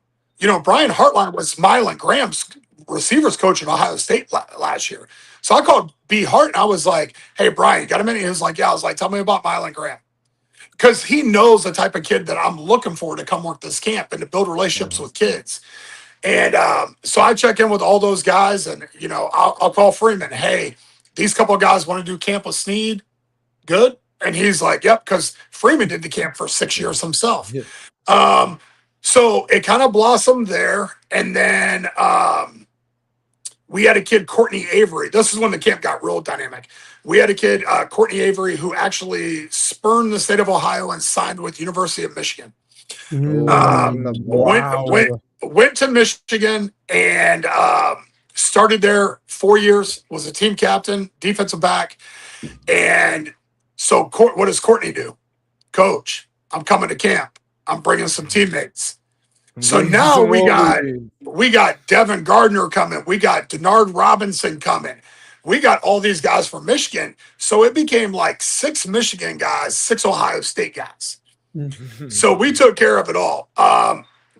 Brian Hartline was Mylan Graham's receivers coach at Ohio State last year. So I called B. Hart and I was like, hey, Brian, you got a minute? He was like, yeah. I was like, tell me about Mylan Graham. Because he knows the type of kid that I'm looking for to come work this camp and to build relationships with kids. And so I check in with all those guys and, I'll call Freeman. Hey, these couple of guys want to do camp with Snead. Good. And he's like, yep, because Freeman did the camp for 6 years himself. Yeah. So it kind of blossomed there. And then we had a kid, Courtney Avery. This is when the camp got real dynamic. We had a kid, Courtney Avery, who actually spurned the state of Ohio and signed with University of Michigan. Went to Michigan and started there 4 years, was a team captain, defensive back. And so what does Courtney do? Coach, I'm coming to camp. I'm bringing some teammates. So now we got Devin Gardner coming. We got Denard Robinson coming. We got all these guys from Michigan. So it became like 6 Michigan guys, 6 Ohio State guys. So we took care of it all.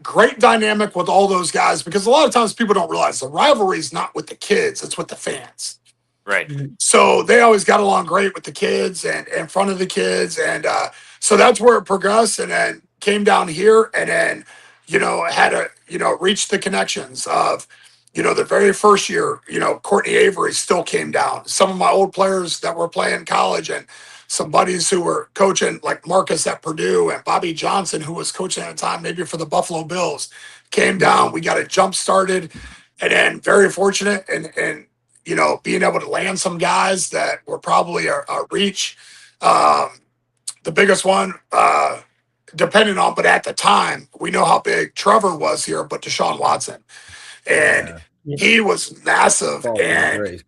Great dynamic with all those guys because a lot of times people don't realize the rivalry is not with the kids, it's with the fans. Right. So they always got along great with the kids and in front of the kids. And so that's where it progressed and then came down here and then, had to, reach the connections of, the very first year, Courtney Avery still came down. Some of my old players that were playing college and some buddies who were coaching like Marcus at Purdue and Bobby Johnson, who was coaching at the time, maybe for the Buffalo Bills, came down. We got it jump started and then very fortunate and being able to land some guys that were probably a reach. The biggest one, depending on, but at the time, we know how big Trevor was here, but Deshaun Watson. And he was massive. And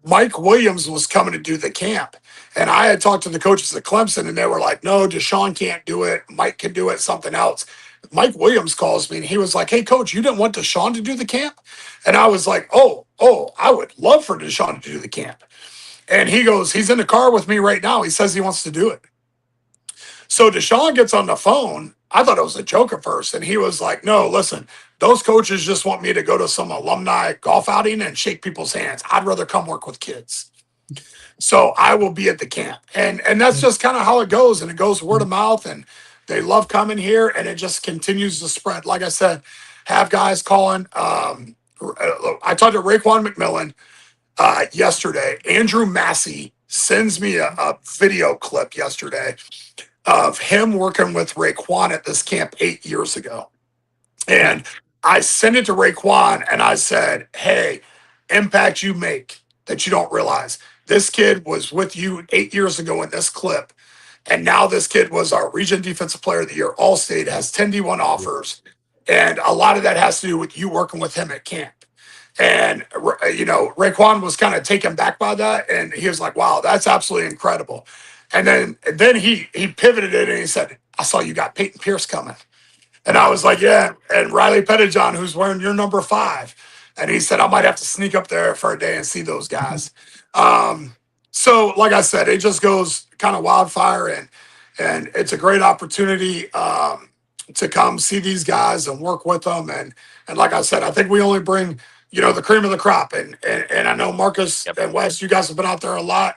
Mike Williams was coming to do the camp. And I had talked to the coaches at Clemson, and they were like, no, Deshaun can't do it. Mike can do it, something else. Mike Williams calls me, and he was like, hey, coach, you didn't want Deshaun to do the camp? And I was like, oh, I would love for Deshaun to do the camp. And he goes, he's in the car with me right now. He says he wants to do it. So Deshaun gets on the phone. I thought it was a joke at first. And he was like, no, listen, those coaches just want me to go to some alumni golf outing and shake people's hands. I'd rather come work with kids. So I will be at the camp. And that's just kind of how it goes. And it goes word of mouth. And they love coming here. And it just continues to spread. Like I said, have guys calling. I talked to Raekwon McMillan yesterday. Andrew Massey sends me a video clip yesterday of him working with Raekwon at this camp 8 years ago. And I sent it to Raekwon and I said, hey, impact you make that you don't realize. This kid was with you 8 years ago in this clip. And now this kid was our region defensive player of the year, All-State, has 10 D1 offers. And a lot of that has to do with you working with him at camp. And, Raekwon was kind of taken back by that. And he was like, wow, that's absolutely incredible. And then he pivoted it and he said, I saw you got Peyton Pierce coming. And I was like, yeah. And Riley Pettijohn, who's wearing your number 5. And he said, I might have to sneak up there for a day and see those guys. So like I said, it just goes kind of wildfire and it's a great opportunity to come see these guys and work with them. And like I said, I think we only bring, the cream of the crop. And I know Marcus and Wes, you guys have been out there a lot.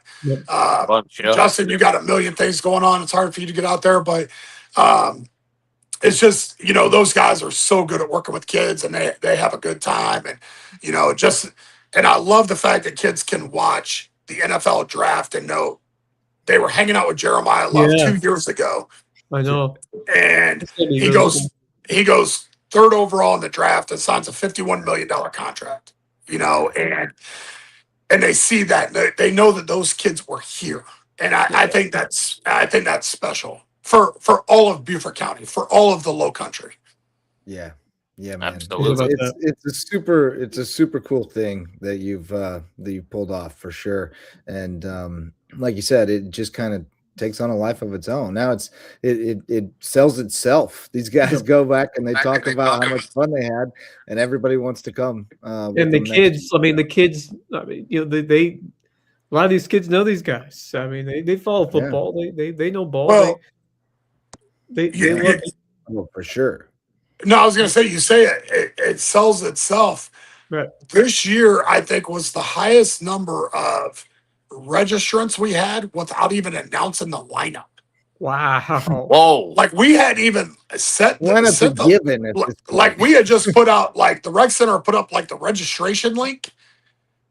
Justin, you got a million things going on. It's hard for you to get out there, but it's just, those guys are so good at working with kids and they have a good time. And, and I love the fact that kids can watch the NFL draft and know they were hanging out with Jeremiah Love 2 years ago. I know. And he goes 3rd overall in the draft and signs a $51 million contract, and and they see that they know that those kids were here. And I think that's special for all of Beaufort County, for all of the Low Country. Yeah. Yeah, man. Absolutely. It's a super cool thing that you've pulled off for sure. And like you said, it just kind of takes on a life of its own. Now it sells itself. These guys go back and they talk about how much fun they had, and everybody wants to come. And the kids, they a lot of these kids know these guys. I mean, they follow football. Yeah. They know ball. Well, they love it. Oh, for sure. No, I was going to say, you say it sells itself. Right. This year, I think, was the highest number of registrants we had without even announcing the lineup. Wow. Whoa. Like, we hadn't even set given. Like, we had just put out, like, the rec center put up, like, the registration link.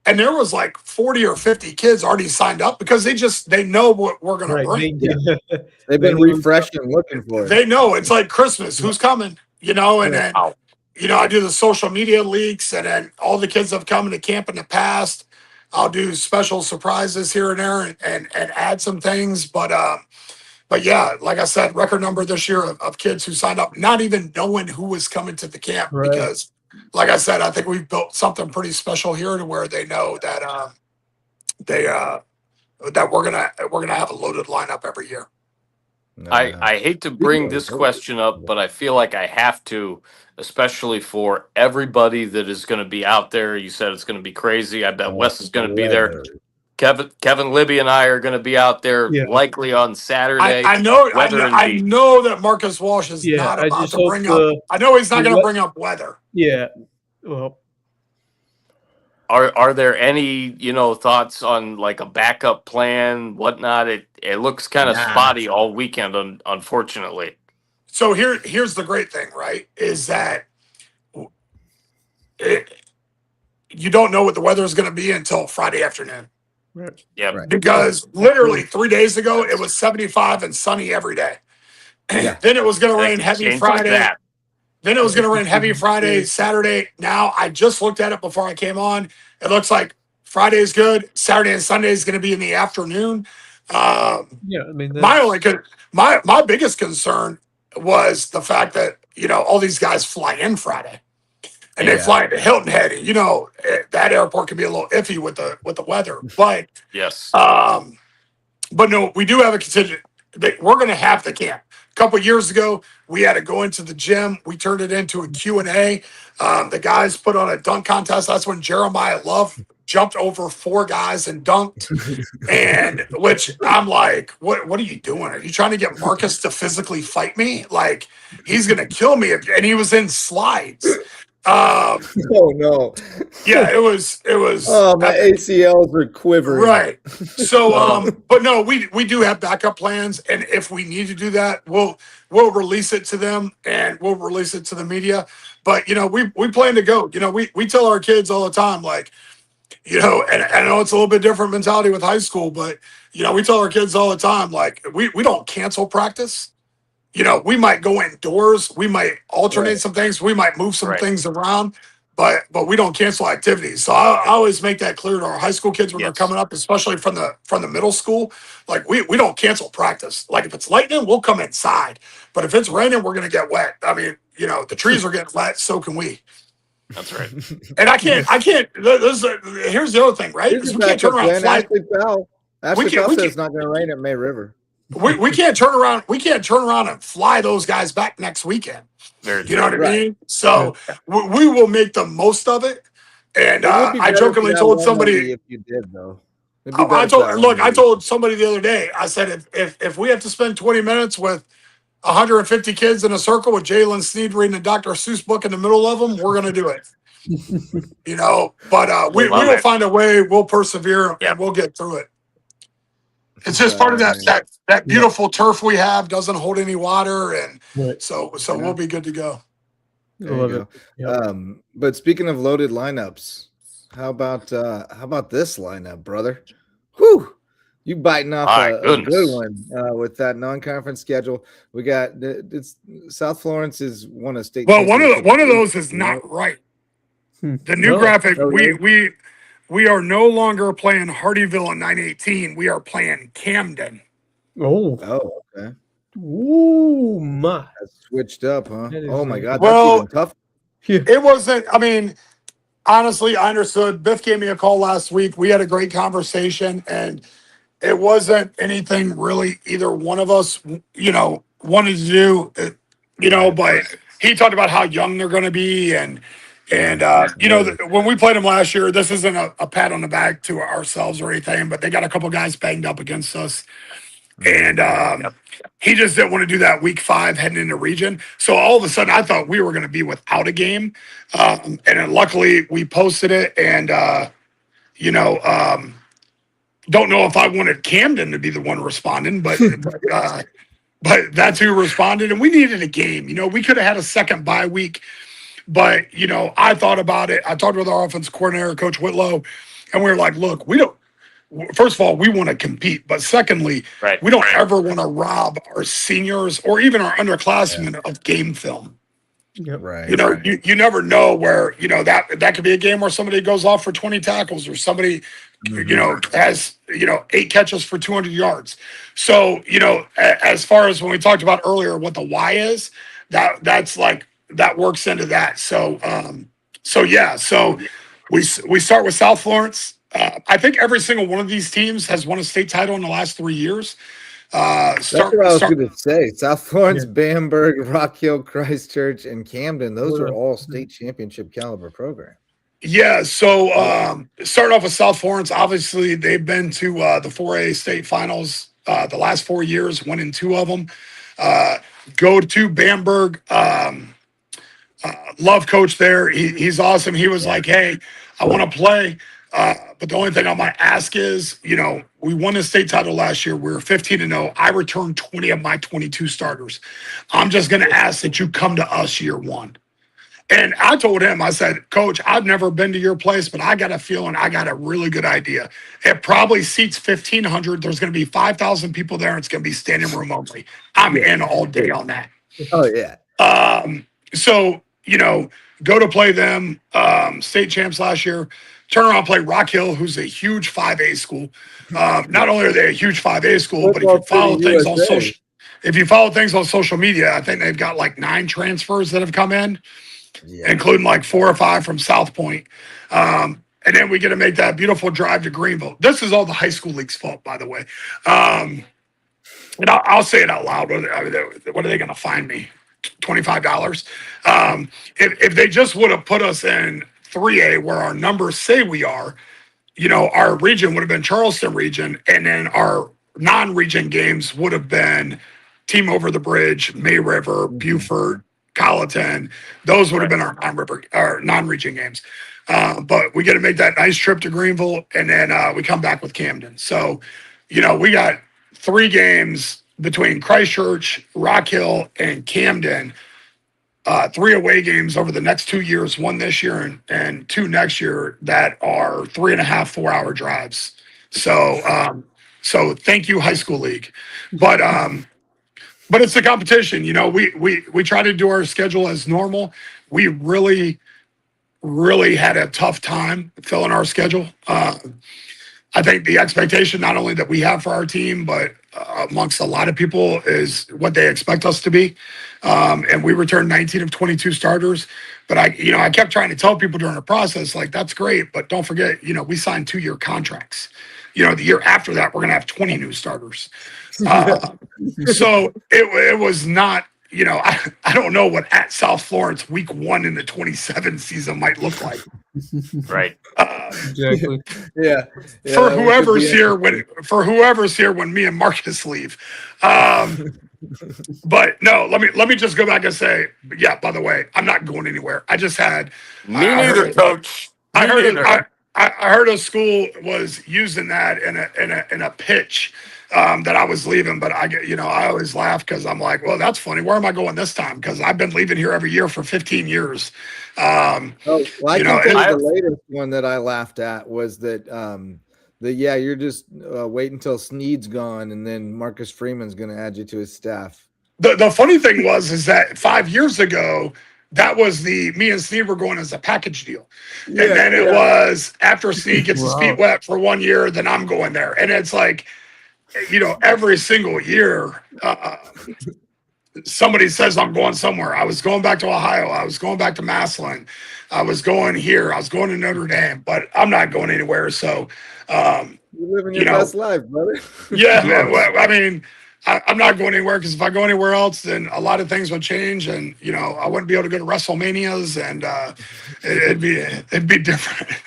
And there was like 40 or 50 kids already signed up because they know what we're going to bring. They've been refreshing, looking for it. They know it's like Christmas. Who's coming? And then, I do the social media leaks, and then all the kids have come into camp in the past. I'll do special surprises here and there and add some things. But yeah, like I said, record number this year of kids who signed up, not even knowing who was coming to the camp because, like I said, I think we've built something pretty special here to where they know that that we're gonna have a loaded lineup every year. I hate to bring this question up, but I feel like I have to, especially for everybody that is going to be out there. You said it's going to be crazy. I bet Wes is going to be there. Kevin Libby and I are going to be out there likely on Saturday. I know that Marcus Walsh is not about to bring up. I know he's not going to bring up weather. Yeah. Well, are there any thoughts on like a backup plan, whatnot? It looks kind of spotty all weekend, unfortunately. So here's the great thing, right? Is that you don't know what the weather is going to be until Friday afternoon. Right. Yeah. Right. Because literally 3 days ago it was 75 and sunny every day. Yeah. Then it was going to rain heavy Friday. Like then it was going to rain heavy Friday, Saturday. Now I just looked at it before I came on. It looks like Friday is good. Saturday and Sunday is going to be in the afternoon. I mean, my biggest concern was the fact that all these guys fly in Friday, and they fly into Hilton Head. And, that airport can be a little iffy with the weather. But yes, but no, we do have a contingent. We're going to have the camp. A couple of years ago, we had to go into the gym. We turned it into a Q&A. The guys put on a dunk contest. That's when Jeremiah Love jumped over 4 guys and dunked. And which I'm like, what are you doing? Are you trying to get Marcus to physically fight me? Like, he's going to kill me. And he was in slides. Oh no! Yeah, it was. Oh, my ACLs were quivering. Right. So, but no, we do have backup plans, and if we need to do that, we'll release it to them and we'll release it to the media. But we plan to go. We tell our kids all the time, like, and I know it's a little bit different mentality with high school, but we tell our kids all the time, like, we don't cancel practice. We might go indoors. We might alternate some things. We might move some things around, but we don't cancel activities. So I always make that clear to our high school kids when they're coming up, especially from the middle school. Like, we don't cancel practice. Like, if it's lightning, we'll come inside. But if it's raining, we're going to get wet. I mean, the trees are getting wet. So can we. That's right. And I can't. Here's the other thing, right? We can't turn around and fly. Ashley Powell says it's not going to rain at May River. We can't turn around. We can't turn around and fly those guys back next weekend. You know what I mean? So we will make the most of it. And I jokingly told somebody, if you did though, I told somebody the other day. I said if we have to spend 20 minutes with 150 kids in a circle with Jalen Sneed reading a Dr. Seuss book in the middle of them, we're going to do it. But we will find a way. We'll persevere and we'll get through it. It's just part of that beautiful turf we have, doesn't hold any water, and so we'll be good to go. There you go. But speaking of loaded lineups, how about this lineup, brother? Whew! You biting off a good one with that non-conference schedule. We got it's South Florence is one of state. Well, one of those is not right. The new graphic we we are no longer playing Hardyville in 918. We are playing Camden. Oh. Oh, okay. Ooh, my. That's switched up, huh? Oh my God, Well, that's even tough. It wasn't. I mean, honestly, I understood. Biff gave me a call last week. We had a great conversation, and it wasn't anything really either one of us, wanted to do, but he talked about how young they're going to be. And when we played them last year, this isn't a pat on the back to ourselves or anything, but they got a couple guys banged up against us. And he just didn't want to do that week 5 heading into region. So all of a sudden, I thought we were going to be without a game. And then luckily, we posted it. And, don't know if I wanted Camden to be the one responding, but that's who responded. And we needed a game. We could have had a second bye week. But, I thought about it. I talked with our offense coordinator, Coach Whitlow, and we were like, look, first of all, we want to compete. But secondly, we don't ever want to rob our seniors or even our underclassmen of game film. Yep. Right. You never know where, that could be a game where somebody goes off for 20 tackles or somebody, has, 8 catches for 200 yards. So, as far as when we talked about earlier, what the why is, that's like, that works into that. So we start with South Florence. I think every single one of these teams has won a state title in the last 3 years. That's what I was going to say. South Florence, Bamberg, Rock Hill, Christchurch, and Camden. Those are all state championship caliber programs. Yeah. So starting off with South Florence, obviously they've been to the 4A state finals the last 4 years, winning 2 of them. Go to Bamberg. Love coach there. He's awesome. He was like, hey, I want to play. But the only thing I might ask is, we won the state title last year. We were 15-0. I returned 20 of my 22 starters. I'm just going to ask that you come to us year 1. And I told him, I said, Coach, I've never been to your place, but I got a feeling I got a really good idea. It probably seats 1,500. There's going to be 5,000 people there. And it's going to be standing room only. I'm in all day on that. Oh, yeah. So, go to play them, state champs last year, turn around and play Rock Hill, who's a huge 5A school. Not only are they a huge 5A school, but if you follow things on social media, I think they've got like 9 transfers that have come in, including like 4 or 5 from South Point. And then we get to make that beautiful drive to Greenville. This is all the high school league's fault, by the way. And I'll say it out loud. What are they going to fine me? $25. If they just would have put us in 3A where our numbers say we are, our region would have been Charleston region, and then our non-region games would have been Team Over the Bridge, May River, Beaufort, Colleton. Those would have been our non-region games. But we get to make that nice trip to Greenville, and then we come back with Camden. So, we got 3 games between Christchurch, Rock Hill, and Camden, 3 away games over the next 2 years, 1 this year and 2 next year, that are 3.5, 4-hour drives. So, thank you, high school league. But it's a competition. We try to do our schedule as normal. We really, really had a tough time filling our schedule. I think the expectation, not only that we have for our team, but amongst a lot of people, is what they expect us to be. And we returned 19 of 22 starters. But I kept trying to tell people during the process, like, that's great, but don't forget, we signed 2-year contracts. The year after that, we're going to have 20 new starters. So it was not, I don't know what at South Florence week 1 in the 27 season might look like. Right. Exactly. Yeah. For whoever's here when me and Marcus leave. But no, let me just go back and say, by the way, I'm not going anywhere. I just had me neither, Coach. I heard a school was using that in a pitch that I was leaving, but I always laugh because I'm like, well, that's funny. Where am I going this time? Because I've been leaving here every year for 15 years. I think the latest one that I laughed at was that you're just wait until Sneed's gone, and then Marcus Freeman's going to add you to his staff. The funny thing is that 5 years ago, that was me and Steve were going as a package deal. And then it was after Steve gets his feet wet for 1 year, then I'm going there. And it's like, every single year, somebody says I'm going somewhere. I was going back to Ohio. I was going back to Massillon. I was going here. I was going to Notre Dame, but I'm not going anywhere. So, you're living your best life, brother. Yeah, man. Well, I mean, I'm not going anywhere because if I go anywhere else, then a lot of things would change, and I wouldn't be able to go to WrestleManias, and it'd be different.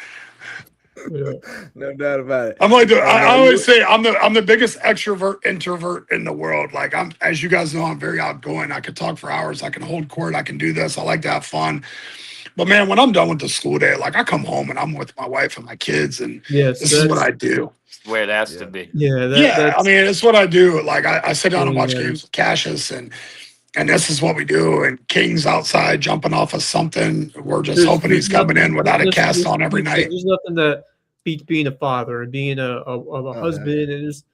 Yeah. No doubt about it. I'm like, I always say I'm the biggest extrovert introvert in the world. Like, as you guys know, I'm very outgoing. I could talk for hours. I can hold court. I can do this. I like to have fun. But man, when I'm done with the school day, like I come home and I'm with my wife and my kids, and this is what I do. Where it has to be. Yeah. I mean, it's what I do. Like I sit down and watch games with Cassius, and this is what we do. And King's outside jumping off of something. We're just hoping he's coming in without a cast on every night. There's nothing that beats being a father and being a husband, and just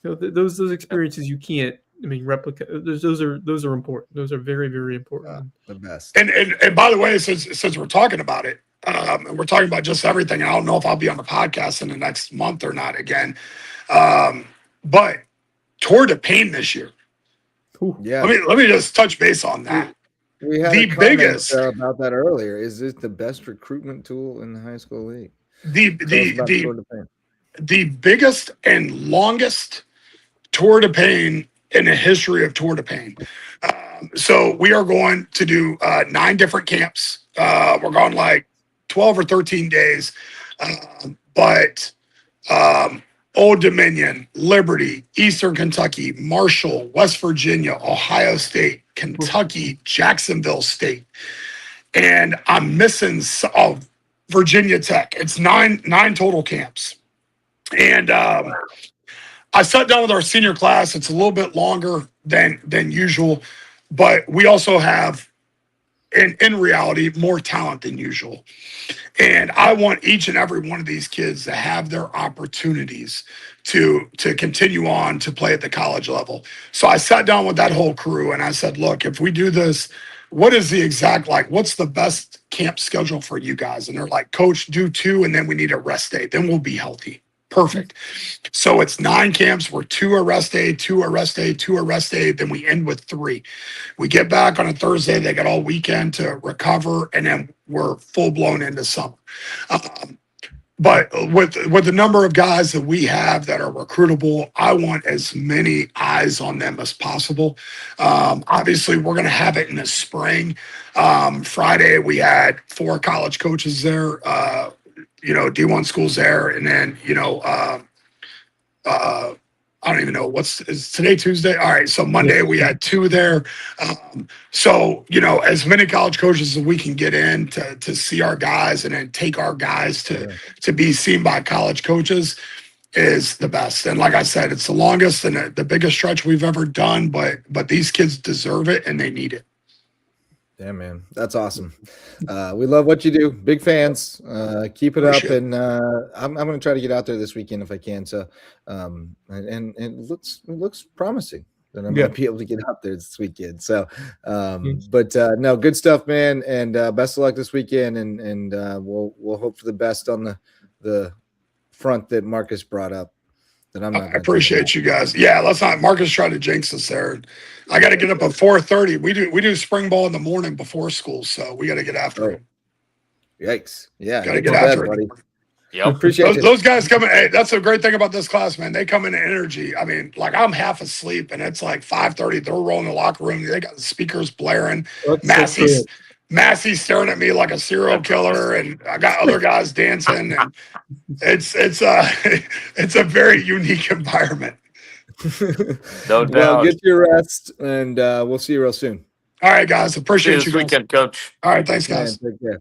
those experiences you can't replicate. Those are important. Those are very, very important. The best. And by the way, since we're talking about it, and we're talking about just everything, I don't know if I'll be on the podcast in the next month or not again. But Tour de Pain this year. Yeah. Let me just touch base on that. We had the biggest about that earlier. Is it the best recruitment tool in the high school league? The biggest and longest Tour de Pain in the history of Tour de Pain. So we are going to do 9 different camps. We're going like 12 or 13 days. But Old Dominion, Liberty, Eastern Kentucky, Marshall, West Virginia, Ohio State, Kentucky, Jacksonville State. And I'm missing Virginia Tech. It's nine total camps. And I sat down with our senior class. It's a little bit longer than usual, but we also have, in reality, more talent than usual. And I want each and every one of these kids to have their opportunities to continue on to play at the college level. So I sat down with that whole crew and I said, look, if we do this, what is the exact, what's the best camp schedule for you guys? And they're like, Coach, do 2, and then we need a rest day. Then we'll be healthy. Perfect. So it's 9 camps. We're 2 a rest day, 2 a rest day, 2 a rest day. Then we end with 3. We get back on a Thursday. They got all weekend to recover, and then we're full blown into summer. But with the number of guys that we have that are recruitable, I want as many eyes on them as possible. Obviously, we're going to have it in the spring. Friday, we had 4 college coaches there. D1 schools there. And then, I don't even know is today Tuesday? All right. So Monday we had 2 there. So, as many college coaches as we can get in to see our guys and then take our guys to be seen by college coaches is the best. And like I said, it's the longest and the biggest stretch we've ever done, but these kids deserve it and they need it. Yeah, man, that's awesome. We love what you do. Big fans. Keep it up, and I'm going to try to get out there this weekend if I can. So, and it looks promising that I'm going to be able to get out there this weekend. So, but no, good stuff, man, and best of luck this weekend. And we'll hope for the best on the front that Marcus brought up. I appreciate you guys. Yeah, let's not. Marcus tried to jinx us there. I got to get up at 4:30. We do spring ball in the morning before school, so we got to get after it. Yikes! Yeah, got to get after it. Yep. Appreciate those guys coming. Hey, that's a great thing about this class, man. They come in energy. I mean, I'm half asleep, and it's like 5:30. They're rolling the locker room. They got the speakers blaring. Massey's staring at me like a serial killer, and I got other guys dancing, and it's a very unique environment. No doubt. Well, get your rest, and we'll see you real soon. All right, guys. Appreciate you guys. Weekend, Coach. All right, thanks, guys. Man, take care.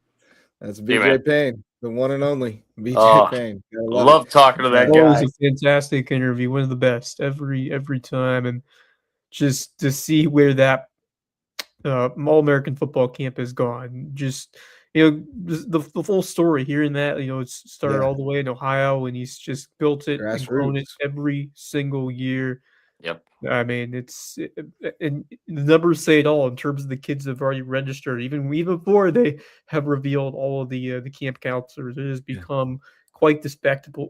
That's BJ Payne, the one and only BJ Payne. Love talking to that guy. It was a fantastic interview, one of the best every time, and just to see where that All-American football camp has gone. Just the full story, hearing that it's started all the way in Ohio, and he's just built it and grown it every single year. Yep. I mean, and the numbers say it all in terms of the kids that have already registered. Even before they have revealed all of the camp counselors, it has become quite the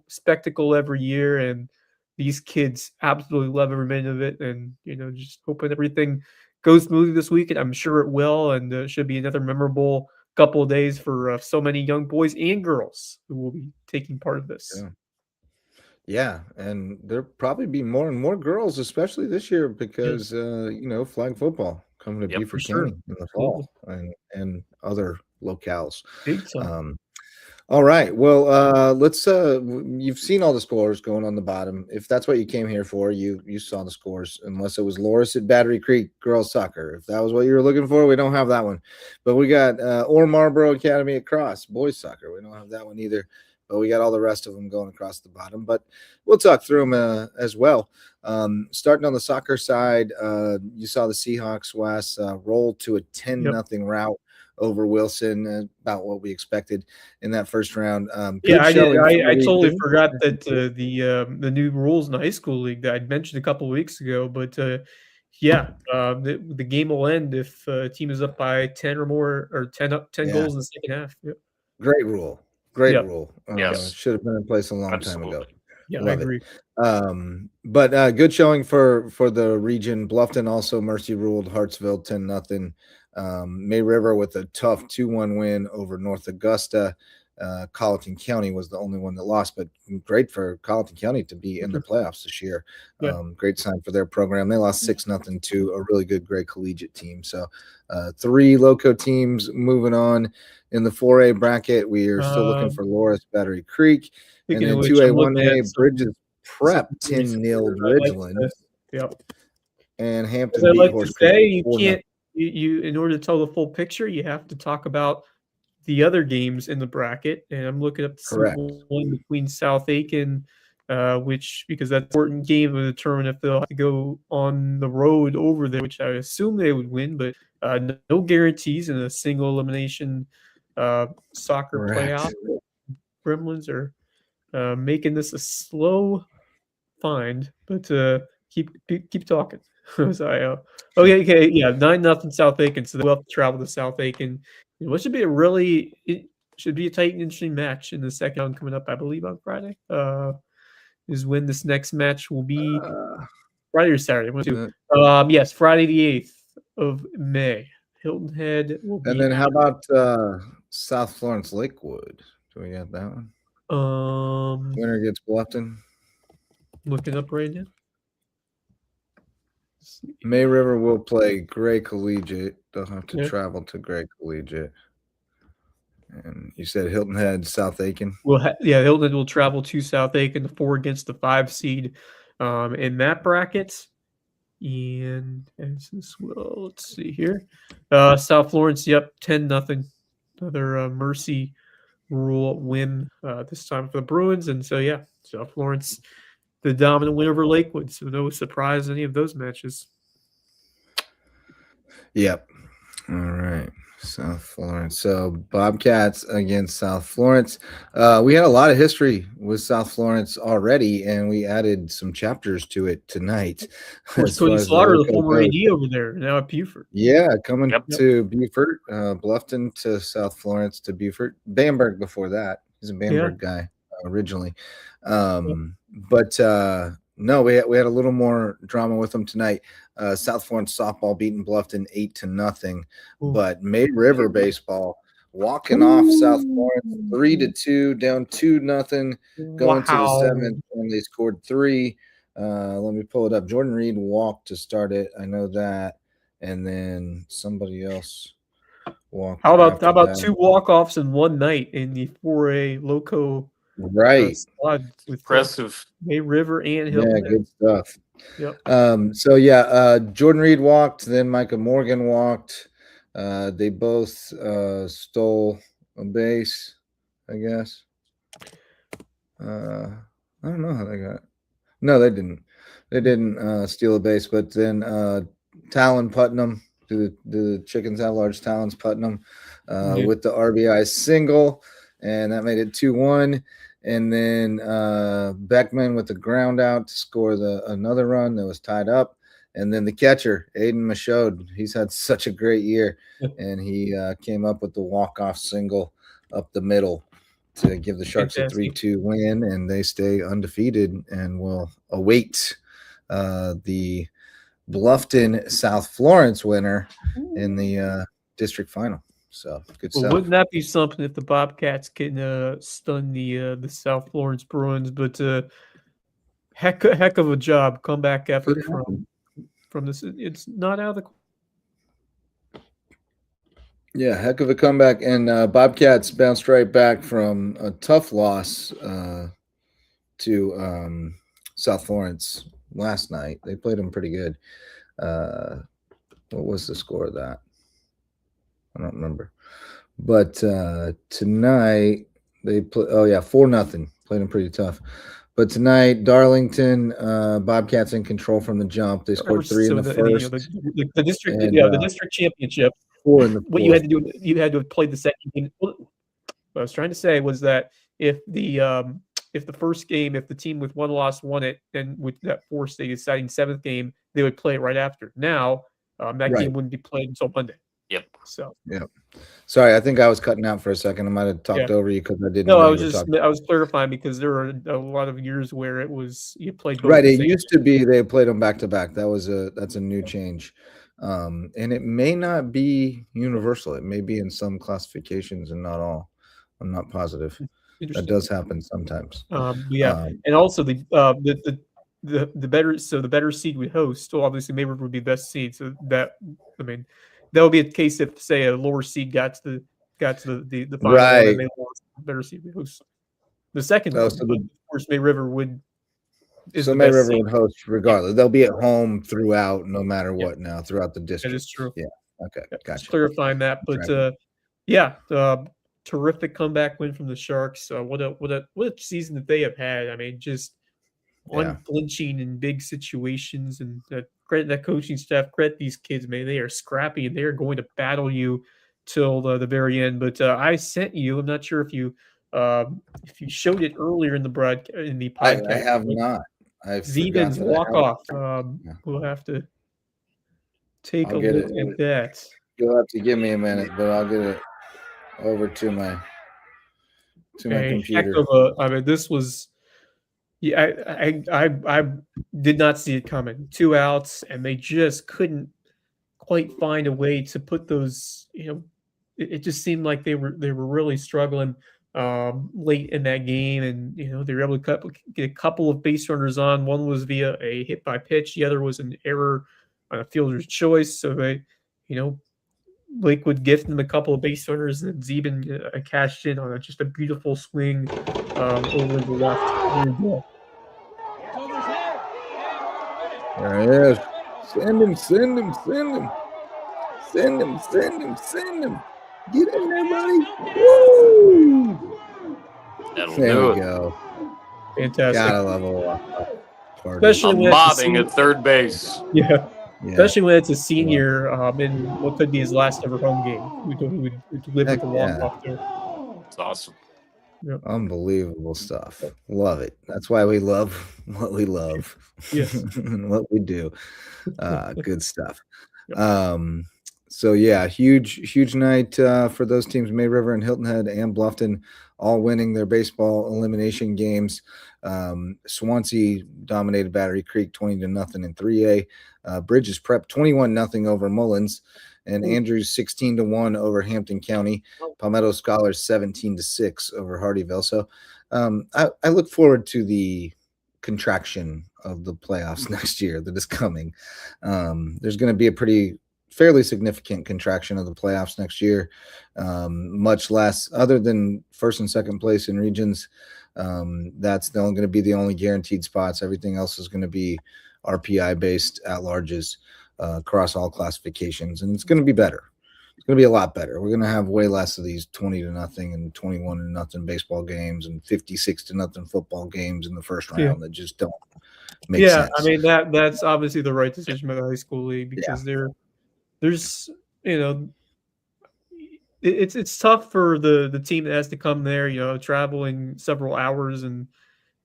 spectacle every year, and these kids absolutely love every minute of it. And just hoping everything goes smoothly this weekend. I'm sure it will, and it should be another memorable couple of days for so many young boys and girls who will be taking part of this. Yeah, and there'll probably be more and more girls, especially this year, because flag football coming to Beaufort County in the fall and other locales. Big time. All right. Well, let's. You've seen all the scores going on the bottom. If that's what you came here for, you saw the scores. Unless it was Loris at Battery Creek girls soccer. If that was what you were looking for, we don't have that one. But we got or Marlboro Academy at Cross boys soccer. We don't have that one either. But we got all the rest of them going across the bottom. But we'll talk through them as well. Starting on the soccer side, you saw the Seahawks West roll to a 10-0 rout over Wilson, about what we expected in that first round. I totally forgot that the new rules in the high school league that I'd mentioned a couple of weeks ago. But the game will end if a team is up by 10 or more, or 10 goals in the second half. Yep. Great rule. Great rule. Yes. Should have been in place a long time ago. Yeah, Love I agree. But good showing for the region. Bluffton also mercy ruled Hartsville 10-0. May River with a tough 2-1 win over North Augusta. Colleton County was the only one that lost, but great for Colleton County to be in the playoffs this year. Great sign for their program. They lost 6-0 to a really good Gray Collegiate team. So 3 Loco teams moving on in the 4A bracket. We are still looking for Loris Battery Creek. And then 2A, 1A, Bridges Prep 10-0 Ridgeland. Yep. And Hampton beat like Horse Creek. You can't. You in order to tell the full picture, you have to talk about the other games in the bracket. And I'm looking up the one between South Aiken, because that's an important game to determine if they'll have to go on the road over there, which I assume they would win, but no guarantees in a single elimination soccer playoff. Gremlins are making this a slow find, but keep talking. So, 9-0 South Aiken. So they'll have to travel to South Aiken. What should be it should be a tight and interesting match in the second round coming up, I believe, on Friday. Is when this next match will be Friday or Saturday. Yes, Friday the 8th of May. Hilton Head will be. And then how about South Florence Lakewood? Do we got that one? Winner gets Bluffton. Looking up right now. May River will play Gray Collegiate. They'll have to travel to Gray Collegiate. And you said Hilton Head, South Aiken? Hilton Head will travel to South Aiken, the 4 against the 5 seed in that bracket. And as well, let's see here. South Florence, 10-0. Another mercy rule win this time for the Bruins. And so, South Florence, the dominant win over Lakewood. So no surprise in any of those matches. Yep. All right. South Florence. So Bobcats against South Florence. We had a lot of history with South Florence already, and we added some chapters to it tonight. Cody Slaughter, the former AD over there, now at Beaufort. Yeah, coming to Beaufort, Bluffton to South Florence to Beaufort. Bamberg before that. He's a Bamberg guy originally. But no, we had a little more drama with them tonight. South Florence softball beating Bluffton 8-0, but May River baseball walking off South Florence 3-2, down 2-0, going to the 7th, and they scored 3. Let me pull it up. Jordan Reed walked to start it. I know that, and then somebody else walked. How about 2 walk-offs in one night in the 4A Loco? Right. With impressive. May River and Hilton. Yeah, good stuff. Yep. Jordan Reed walked, then Micah Morgan walked. They both stole a base, I guess. I don't know how they got it. No, they didn't. They didn't steal a base, but then Talon Putnam, do the Chickens have large talons? Putnam with the RBI single, and that made it 2-1. And then Beckman with the ground out to score another run that was tied up. And then the catcher, Aiden Michaud, he's had such a great year. And he came up with the walk-off single up the middle to give the Sharks a 3-2 win. And they stay undefeated and will await the Bluffton South Florence winner in the district final. So good stuff. Wouldn't that be something if the Bobcats can stun the South Florence Bruins? But heck of a job, comeback effort from this. It's not out of the. Yeah, heck of a comeback, and Bobcats bounced right back from a tough loss to South Florence last night. They played them pretty good. What was the score of that? I don't remember. But tonight they play. Oh yeah, 4-0. Played them pretty tough. But tonight, Darlington Bobcats in control from the jump. They scored 3 in the first. The district, the district championship. 4 in the fourth. What you had to do, you had to have played the second game. What I was trying to say was that if the first game, if the team with one loss won it, then with that forced the deciding seventh game, they would play it right after. Now that game wouldn't be played until Monday. Yep. So. Yep. Sorry, I think I was cutting out for a second. I might have talked over you because I didn't. No, I was clarifying because there were a lot of years where it was you played both. Right. It used to be they played them back to back. That's a new change, and it may not be universal. It may be in some classifications and not all. I'm not positive. That does happen sometimes. And also the better seed we host. So obviously, Mayo would be best seed. So that that would be a case if, say, a lower seed got to the final, right? And they lost, better seed we host. The second, of course, May River would. So May River would host regardless. Yeah. They'll be at home throughout, no matter what. Now throughout the district. That is true. Yeah. Okay. Gotcha. Just clarifying that, but terrific comeback win from the Sharks. What a season that they have had. I mean, just unflinching in big situations, and credit that coaching staff, credit these kids, man. They are scrappy and they are going to battle you till the very end. But I sent you. I'm not sure if you showed it earlier in the podcast. I have not. Zeben's walk off. We'll have to take a look at that. You'll have to give me a minute, but I'll get it over to my computer. This was. Yeah, I did not see it coming. 2 outs, and they just couldn't quite find a way to put those. It just seemed like they were really struggling late in that game, and they were able to get a couple of base runners on. One was via a hit by pitch, the other was an error on a fielder's choice. So they, Lakewood gifted them a couple of base runners, and Zeben cashed in on just a beautiful swing over the left. There he is. Send him. Get in there, buddy. Woo! There we go. Fantastic. Gotta love a walk-off. Especially bobbing at third base. Yeah. Especially when it's a senior in what could be his last ever home game. We would live with the walk-off there. It's awesome. Yep. Unbelievable stuff. Love it. That's why we love what we love. Yes. And what we do. Good stuff. Yep. So yeah, huge night for those teams, May River and Hilton Head and Bluffton, all winning their baseball elimination games. Swansea dominated Battery Creek 20-0 in 3A. Bridges Prep 21-0 over Mullins, and Andrews 16-1 over Hampton County. Palmetto Scholars 17-6 over Hardyville. So I look forward to the contraction of the playoffs next year that is coming. There's going to be a fairly significant contraction of the playoffs next year, much less other than first and second place in regions. That's only going to be the only guaranteed spots. Everything else is going to be RPI based at-larges across all classifications, and it's going to be better. It's going to be a lot better. We're going to have way less of these 20-0 and 21-0 baseball games and 56-0 football games in the first round that just don't make sense. I mean that's obviously the right decision by the high school league, because there's it's tough for the team that has to come there, traveling several hours, and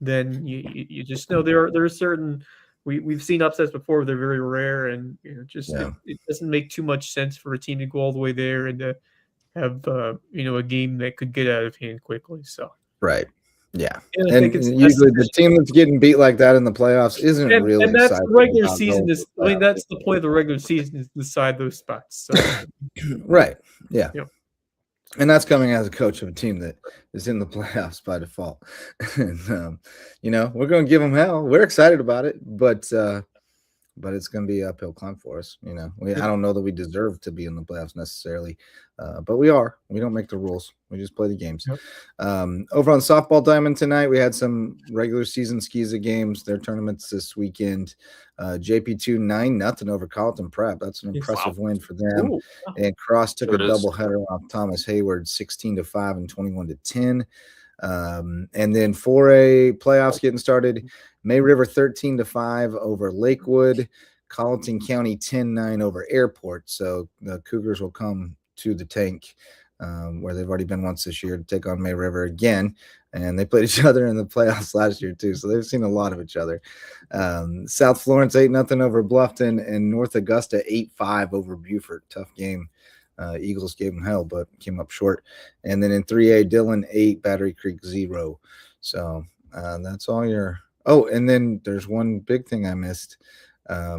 then you just know there are certain we've seen upsets before. They're very rare, and it doesn't make too much sense for a team to go all the way there and to have a game that could get out of hand quickly. So right. Yeah, and and usually the team that's getting beat like that in the playoffs isn't really. And that's the regular season. That's the point of the regular season, is to decide those spots. So. Right. Yeah. And that's coming as a coach of a team that is in the playoffs by default. And, we're going to give them hell. We're excited about it, but it's going to be an uphill climb for us. I don't know that we deserve to be in the playoffs necessarily, but we are. We don't make the rules. We just play the games. Yep. Over on Softball Diamond tonight, we had some regular season Skiza games. Their tournaments this weekend. JP2 9-0 over Carleton Prep. That's an impressive win for them. Ooh, wow. And Cross took a doubleheader off Thomas Hayward, 16-5 and 21-10. And then 4A playoffs getting started. May River 13-5 over Lakewood. Colleton County 10-9 over Airport. So the Cougars will come to the tank, where they've already been once this year, to take on May River again. And they played each other in the playoffs last year too, so they've seen a lot of each other. South Florence 8-0 over Bluffton, and North Augusta 8-5 over Beaufort. Tough game. Eagles gave them hell, but came up short. And then in 3A, Dillon 8, Battery Creek 0. So that's all your. Oh, and then there's one big thing I missed. I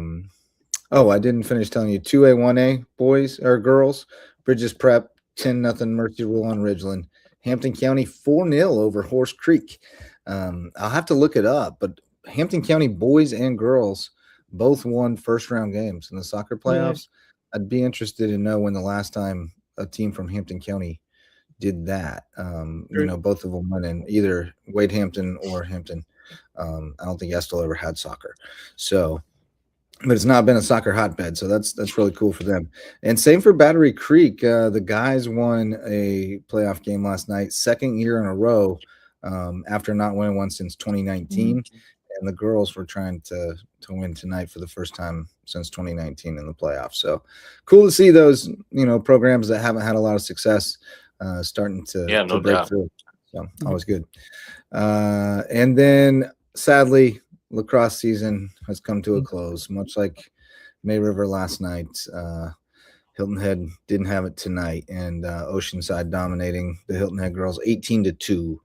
didn't finish telling you. 2A, 1A boys or girls. Bridges Prep 10-0 Mercy Rule on Ridgeland. Hampton County 4-0 over Horse Creek. I'll have to look it up, but Hampton County boys and girls both won first-round games in the soccer playoffs. I'd be interested to know when the last time a team from Hampton County did that. Both of them went in, either Wade Hampton or Hampton. I don't think Estill ever had soccer. So, but it's not been a soccer hotbed, so that's really cool for them. And same for Battery Creek. The guys won a playoff game last night, second year in a row, after not winning one since 2019. And the girls were trying to win tonight for the first time since 2019 in the playoffs. So cool to see those programs that haven't had a lot of success starting to break through. So always good. And then sadly, lacrosse season has come to a close, much like May River last night. Hilton Head didn't have it tonight, and Oceanside dominating the Hilton Head girls 18-2.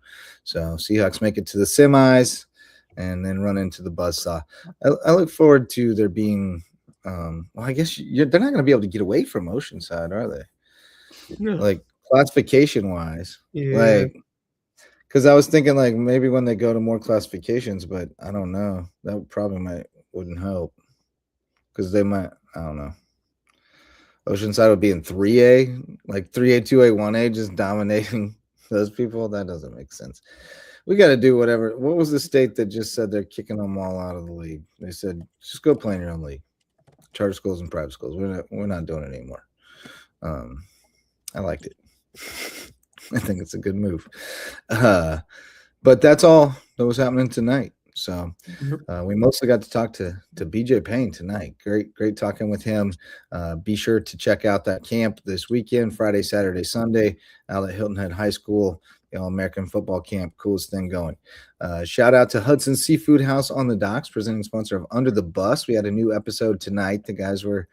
So Seahawks make it to the semis and then run into the buzzsaw. I look forward to there being I guess they're not going to be able to get away from Oceanside, are they? No. Like classification wise. Yeah. Because I was thinking maybe when they go to more classifications, but I don't know. That probably wouldn't help. Because they might, I don't know. Oceanside would be in 3A, 3A, 2A, 1A, just dominating those people. That doesn't make sense. We got to do whatever. What was the state that just said they're kicking them all out of the league? They said, just go play in your own league. Charter schools and private schools. We're not doing it anymore. I liked it. I think it's a good move. But that's all that was happening tonight. So we mostly got to talk to BJ Payne tonight. Great talking with him. Be sure to check out that camp this weekend, Friday, Saturday, Sunday, out at Hilton Head High School, All-American football camp. Coolest thing going. Shout out to Hudson Seafood House on the Docks, presenting sponsor of Under the Bus. We had a new episode tonight. The guys were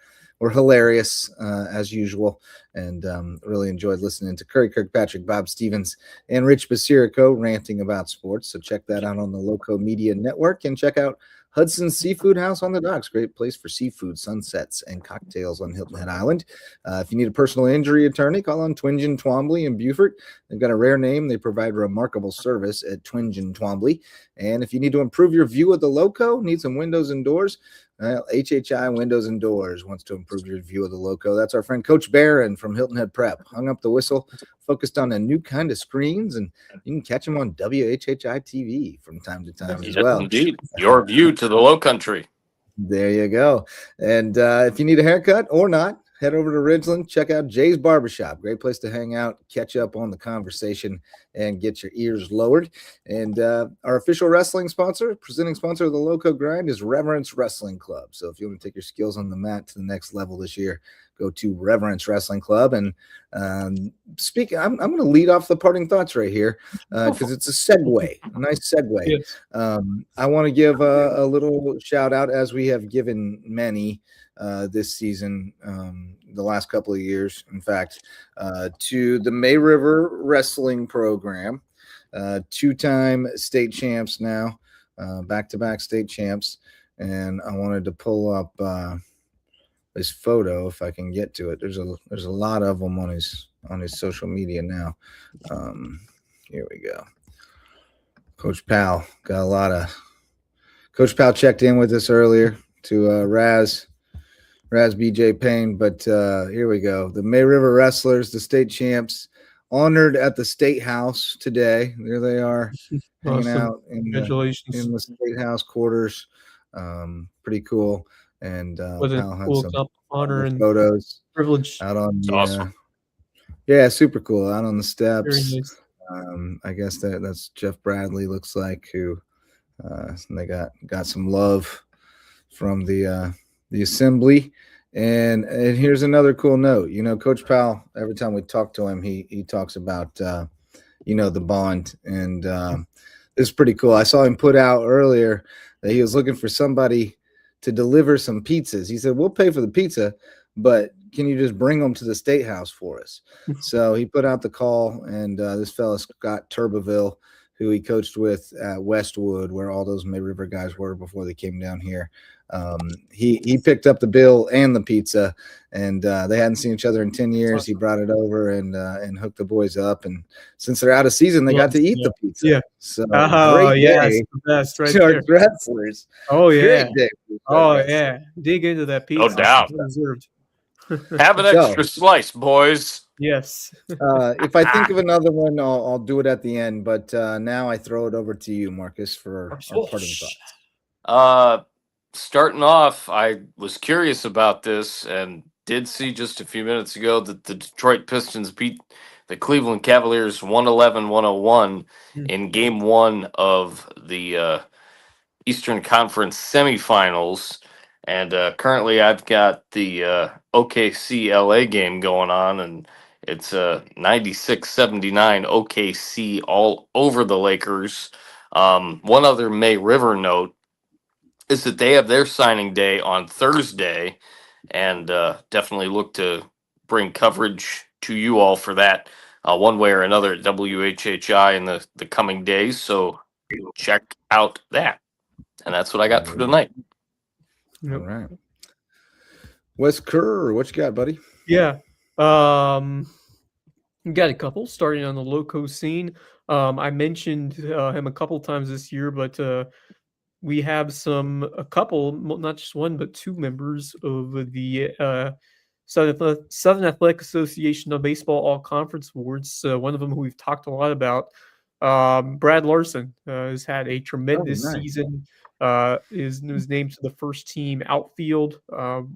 hilarious as usual, and really enjoyed listening to Curry Kirkpatrick, Bob Stevens, and Rich Basirico ranting about sports. So check that out on the Loco Media Network, and check out Hudson Seafood House on the Docks. Great place for seafood, sunsets, and cocktails on Hilton Head Island. If you need a personal injury attorney, call on Twingen Twombly in Beaufort. They've got a rare name. They provide remarkable service at Twingen Twombly. And if you need to improve your view of the Loco, need some windows and doors, HHI Windows and Doors wants to improve your view of the Loco. That's our friend Coach Barron from Hilton Head Prep. Hung up the whistle, focused on a new kind of screens, and you can catch him on WHHI TV from time to time as well. Indeed. Your view to the Low Country. There you go. And if you need a haircut or not, head over to Ridgeland, check out Jay's Barbershop. Great place to hang out, catch up on the conversation, and get your ears lowered. And our official wrestling sponsor, presenting sponsor of the Lowco Grind, is Reverence Wrestling Club. So if you want to take your skills on the mat to the next level this year, go to Reverence Wrestling Club. And speaking, I'm going to lead off the parting thoughts right here because it's a segue, a nice segue. Yes. I want to give a little shout out, as we have given many this season, the last couple of years, in fact, to the May River Wrestling Program, two-time state champs now, back-to-back state champs. And I wanted to pull up this photo if I can get to it. There's a lot of them on his social media now. Here we go. Coach Powell got a lot of. Coach Powell checked in with us earlier to Raz BJ Payne, but here we go. The May River Wrestlers, the state champs, honored at the State House today. There they are, hanging out in the State House quarters. Pretty cool. And Powell had some honor and photos, privilege out on the, awesome. Yeah, super cool, out on the steps. Very nice. I guess that's Jeff Bradley, looks like, who they got some love from the assembly. And here's another cool note. Coach Powell, every time we talk to him, he talks about the bond, and it's pretty cool. I saw him put out earlier that he was looking for somebody to deliver some pizzas. He said, we'll pay for the pizza, but can you just bring them to the State House for us? So he put out the call, and this fella, Scott Turbeville, who he coached with at Westwood, where all those May River guys were before they came down here. He picked up the bill and the pizza, and they hadn't seen each other in 10 years. He brought it over and hooked the boys up. And since they're out of season, they got to eat the pizza. Yeah. So great day. That's right to our wrestlers. Oh, yeah. Great day. Oh, yeah. Dig into that pizza. No doubt. Deserved. Have an extra slice, boys. Yes. If I think of another one, I'll do it at the end. But now I throw it over to you, Marcus, for our parting thoughts. Starting off, I was curious about this and did see just a few minutes ago that the Detroit Pistons beat the Cleveland Cavaliers 111-101 in Game 1 of the Eastern Conference semifinals. And currently I've got the OKC LA game going on, and it's 96-79 OKC all over the Lakers. One other May River note is that they have their signing day on Thursday, and definitely look to bring coverage to you all for that one way or another at WHHI in the coming days. So check out that. And that's what I got for tonight. All right. Wes Kerr, what you got, buddy? Yeah. Got a couple starting on the Lowco scene. I mentioned him a couple times this year, but we have a couple, not just one, but two members of the Southern Athletic Association of Baseball All-Conference Awards. One of them who we've talked a lot about, Brad Larson, has had a tremendous season. Is named to the first team outfield,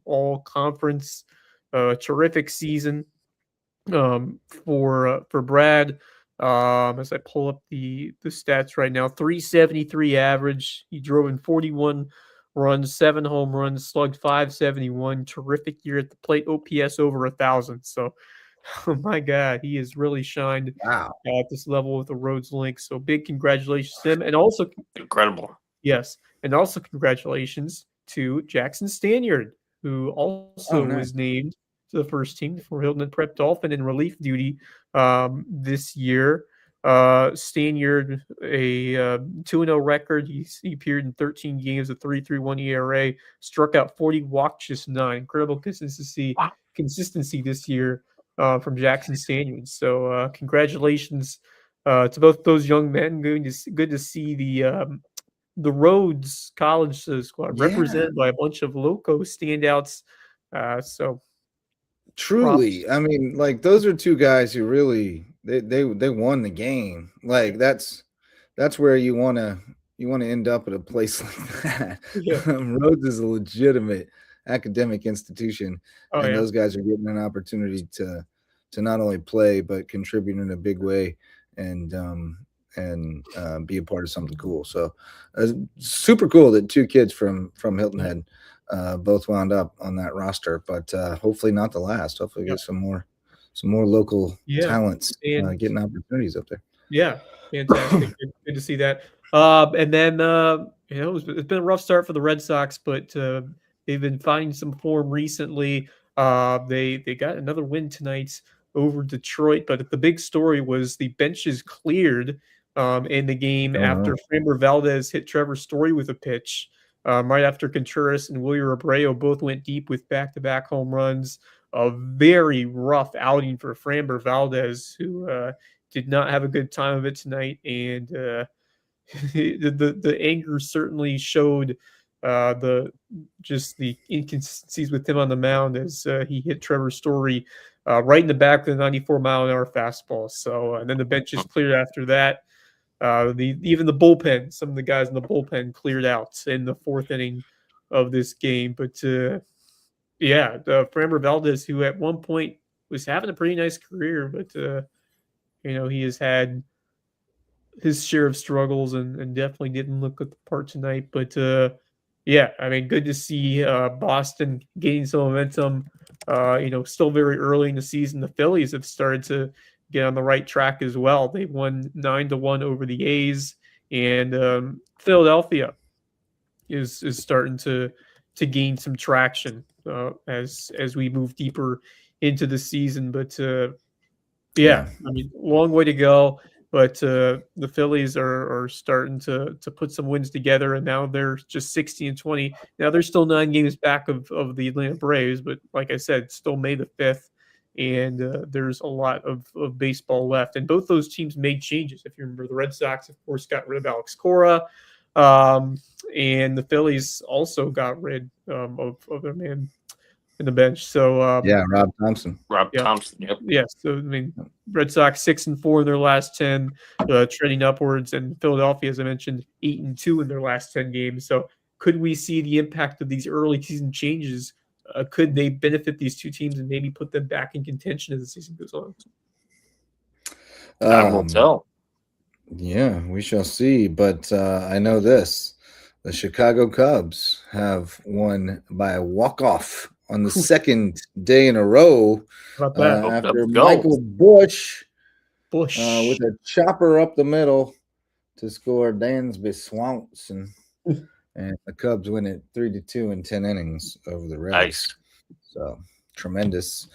all-conference, terrific season for Brad. As I pull up the stats right now, 373 average. He drove in 41 runs, 7 home runs, slugged 571. Terrific year at the plate. OPS over 1,000. So, oh my God, he has really shined at this level with the Rhodes Link. So big congratulations to him, and also incredible. Yes, and also congratulations to Jackson Stanyard, who also was named to the first team for Hilton Prep Dolphin in relief duty this year. Stanyard, a 2-0 record. He appeared in 13 games, a 3.31 ERA, struck out 40, walked just 9. Incredible consistency this year from Jackson Stanyard. So congratulations to both those young men. Good to see the Rhodes College squad represented by a bunch of Lowco standouts. So truly, props. I mean, like, those are two guys who really they won the game. Like, that's where you want to end up at a place like that. Yeah. Rhodes is a legitimate academic institution, Oh, and yeah. those guys are getting an opportunity to not only play but contribute in a big way and be a part of something cool. So super cool that two kids from Hilton Head both wound up on that roster, but hopefully not the last. Hopefully get some more local talents getting opportunities up there. Yeah, fantastic. Good to see that. And then it's been a rough start for the Red Sox, but they've been finding some form recently. They got another win tonight over Detroit, but the big story was the benches cleared in the game after Framber Valdez hit Trevor Story with a pitch. Right after Contreras and Wilyer Abreu both went deep with back-to-back home runs. A very rough outing for Framber Valdez, who did not have a good time of it tonight, and the anger certainly showed. The inconsistencies with him on the mound as he hit Trevor Story right in the back with a 94-mile-an-hour fastball. So, and then the benches cleared after that. Even the bullpen, some of the guys in the bullpen cleared out in the fourth inning of this game. But Framber Valdez, who at one point was having a pretty nice career, but he has had his share of struggles and definitely didn't look at the part tonight. But good to see Boston gaining some momentum. Still very early in the season. The Phillies have started to get on the right track as well. They won 9-1 over the A's, and Philadelphia is starting to gain some traction as we move deeper into the season. But long way to go. But the Phillies are starting to put some wins together, and now they're just 16-20. Now they're still 9 games back of the Atlanta Braves, but like I said, still May the 5th, and there's a lot of baseball left. And both those teams made changes. If you remember, the Red Sox, of course, got rid of Alex Cora, and the Phillies also got rid of their man in the bench. So Rob Thompson. Thompson. Yep. Yeah. So Red Sox 6-4 in their last 10, trending upwards, and Philadelphia, as I mentioned, 8-2 in their last 10 games. So could we see the impact of these early season changes? Could they benefit these two teams and maybe put them back in contention as the season goes on? Time will tell. Yeah, we shall see. But I know this: the Chicago Cubs have won by a walk-off on the second day in a row after Michael Bush with a chopper up the middle to score Dansby Swanson, and the Cubs win it 3-2 in 10 innings over the Reds. Nice. So tremendous.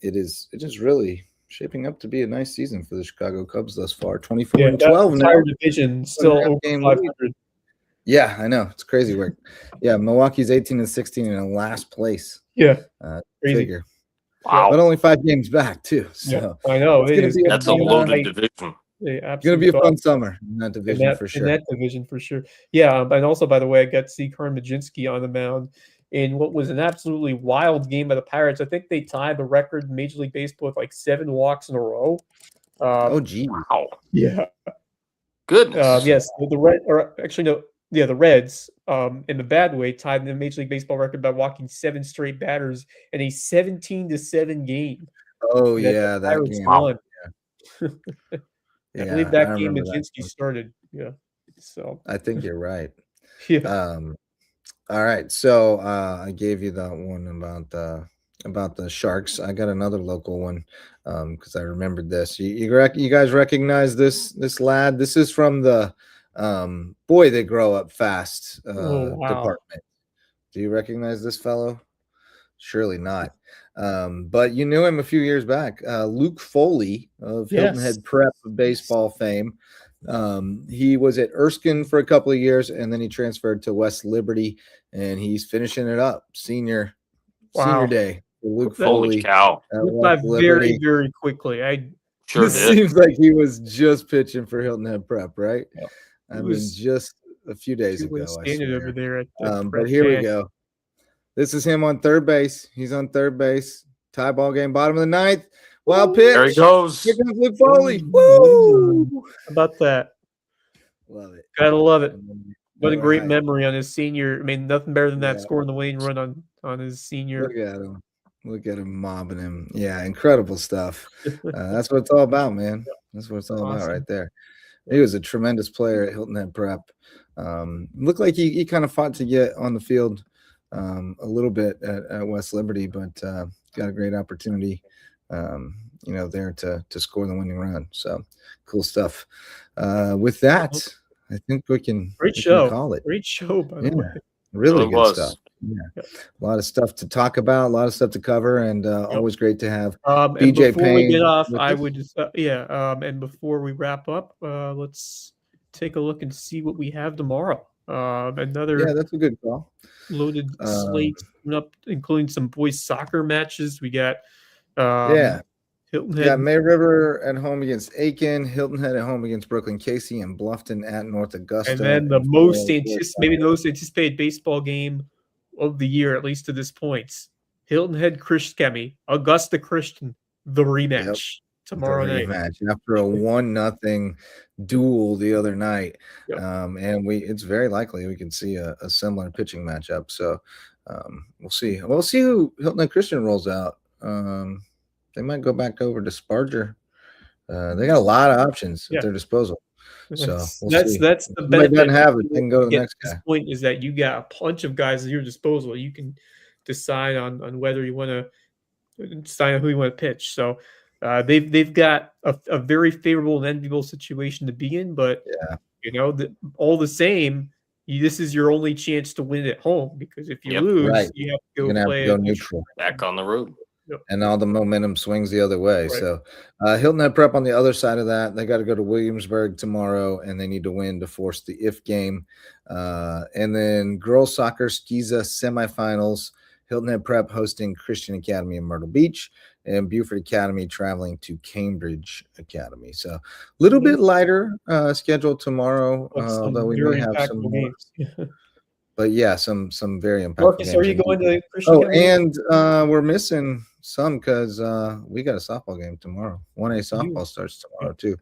It is really shaping up to be a nice season for the Chicago Cubs thus far. 24-12 now. Entire division still over 500. Yeah, I know. It's crazy work. Yeah, Milwaukee's 18-16 in last place. Yeah. Crazy. Figure. Wow. But only 5 games back, too. So I know. That's a loaded division. It's going to be a fun summer in that division for sure. In that division for sure. Yeah, and also, by the way, I got to see Karn Majinski on the mound in what was an absolutely wild game by the Pirates. I think they tied the record in Major League Baseball with like 7 walks in a row. Gee. Wow. Yeah. Goodness. Yes. The Reds, in the bad way, tied the Major League Baseball record by walking 7 straight batters in a 17-7 game. Oh, yeah, that game. Won. Yeah. I believe that game Majinski started. Yeah. So I think you're right. Yeah. All right. So I gave you that one about the Sharks. I got another local one because I remembered this. You guys recognize this lad? This is from the boy, they grow up fast department. Do you recognize this fellow? Surely not. But you knew him a few years back. Luke Foley of Hilton Head Prep baseball fame. He was at Erskine for a couple of years, and then he transferred to West Liberty, and he's finishing it up. Senior day. Luke Foley. Cow. Very, very quickly. Seems like he was just pitching for Hilton Head Prep, right? Yeah. Just a few days ago. Standing over there at but here we go. This is him on third base. He's on third base. Tie ball game, bottom of the 9th. Wild pitch. There he goes. Here comes Luke Foley. Woo! How about that? Love it. Gotta love it. What a great memory on his senior. I mean, nothing better than that scoring the winning run on his senior. Look at him. Look at him mobbing him. Yeah, incredible stuff. That's what it's all about, man. That's what it's all about right there. He was a tremendous player at Hilton Head Prep. Looked like he kind of fought to get on the field a little bit at West Liberty, but got a great opportunity, there to score the winning run. So cool stuff. With that, I think we can call it. Great show, by the way. Really good stuff. Yeah. A lot of stuff to talk about, a lot of stuff to cover, and always great to have BJ Payne. Before we get off, I would just and before we wrap up, let's take a look and see what we have tomorrow. That's a good call. Loaded slate up, including some boys soccer matches. We got Hilton Head. Yeah, May River at home against Aiken, Hilton Head at home against Brooklyn Casey, and Bluffton at North Augusta. And then the most anticipated baseball game of the year, at least to this point. Hilton Head Christkemi, Augusta Christian, the rematch tomorrow night. After a 1-0 duel the other night. And it's very likely we can see a similar pitching matchup. So we'll see. We'll see who Hilton Head Christian rolls out. They might go back over to Sparger. They got a lot of options at their disposal. So that's the benefit. Doesn't have it. They can go to the next guy. This point is that you got a bunch of guys at your disposal. You can decide on whether you want to decide on who you want to pitch. So they've got a very favorable and enviable situation to be in. But all the same, this is your only chance to win at home, because if you lose, you have to go neutral, back on the road. And all the momentum swings the other way. Right. So Hilton Head Prep on the other side of that, they got to go to Williamsburg tomorrow, and they need to win to force the if game. And then girls soccer Skiza semifinals, Hilton Head Prep hosting Christian Academy in Myrtle Beach, and Buford Academy traveling to Cambridge Academy. So a little bit lighter schedule tomorrow, although we may have some games. But some very impactful. Marcus, are you going to Christian Academy? And we're missing some because we got a softball game tomorrow. 1A softball starts tomorrow too.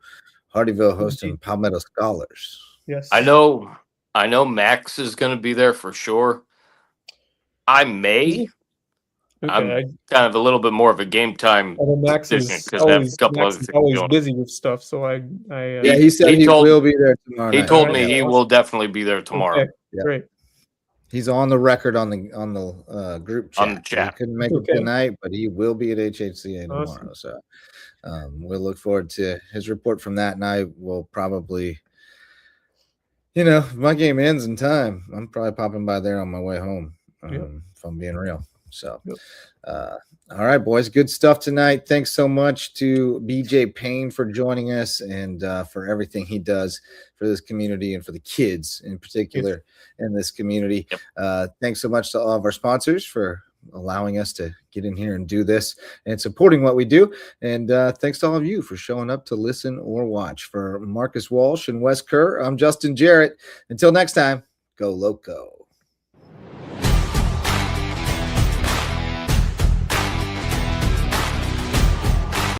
Hardyville hosting Palmetto Scholars. Yes, I know Max is going to be there for sure. I may. I'm kind of a little bit more of a game time decision because I have a couple other things always busy with stuff. So he said he will be there tomorrow. He told me he will definitely be there tomorrow. Okay. Great. He's on the record on the group chat. On the chat. He couldn't make it tonight, but he will be at HHCA tomorrow. So we'll look forward to his report from that. And I will probably, if my game ends in time, I'm probably popping by there on my way home, if I'm being real. So, all right, boys, good stuff tonight. Thanks so much to BJ Payne for joining us and for everything he does for this community and for the kids in particular in this community. Thanks so much to all of our sponsors for allowing us to get in here and do this and supporting what we do. And thanks to all of you for showing up to listen or watch. For Marcus Walsh and Wes Kerr, I'm Justin Jarrett. Until next time, go Loco.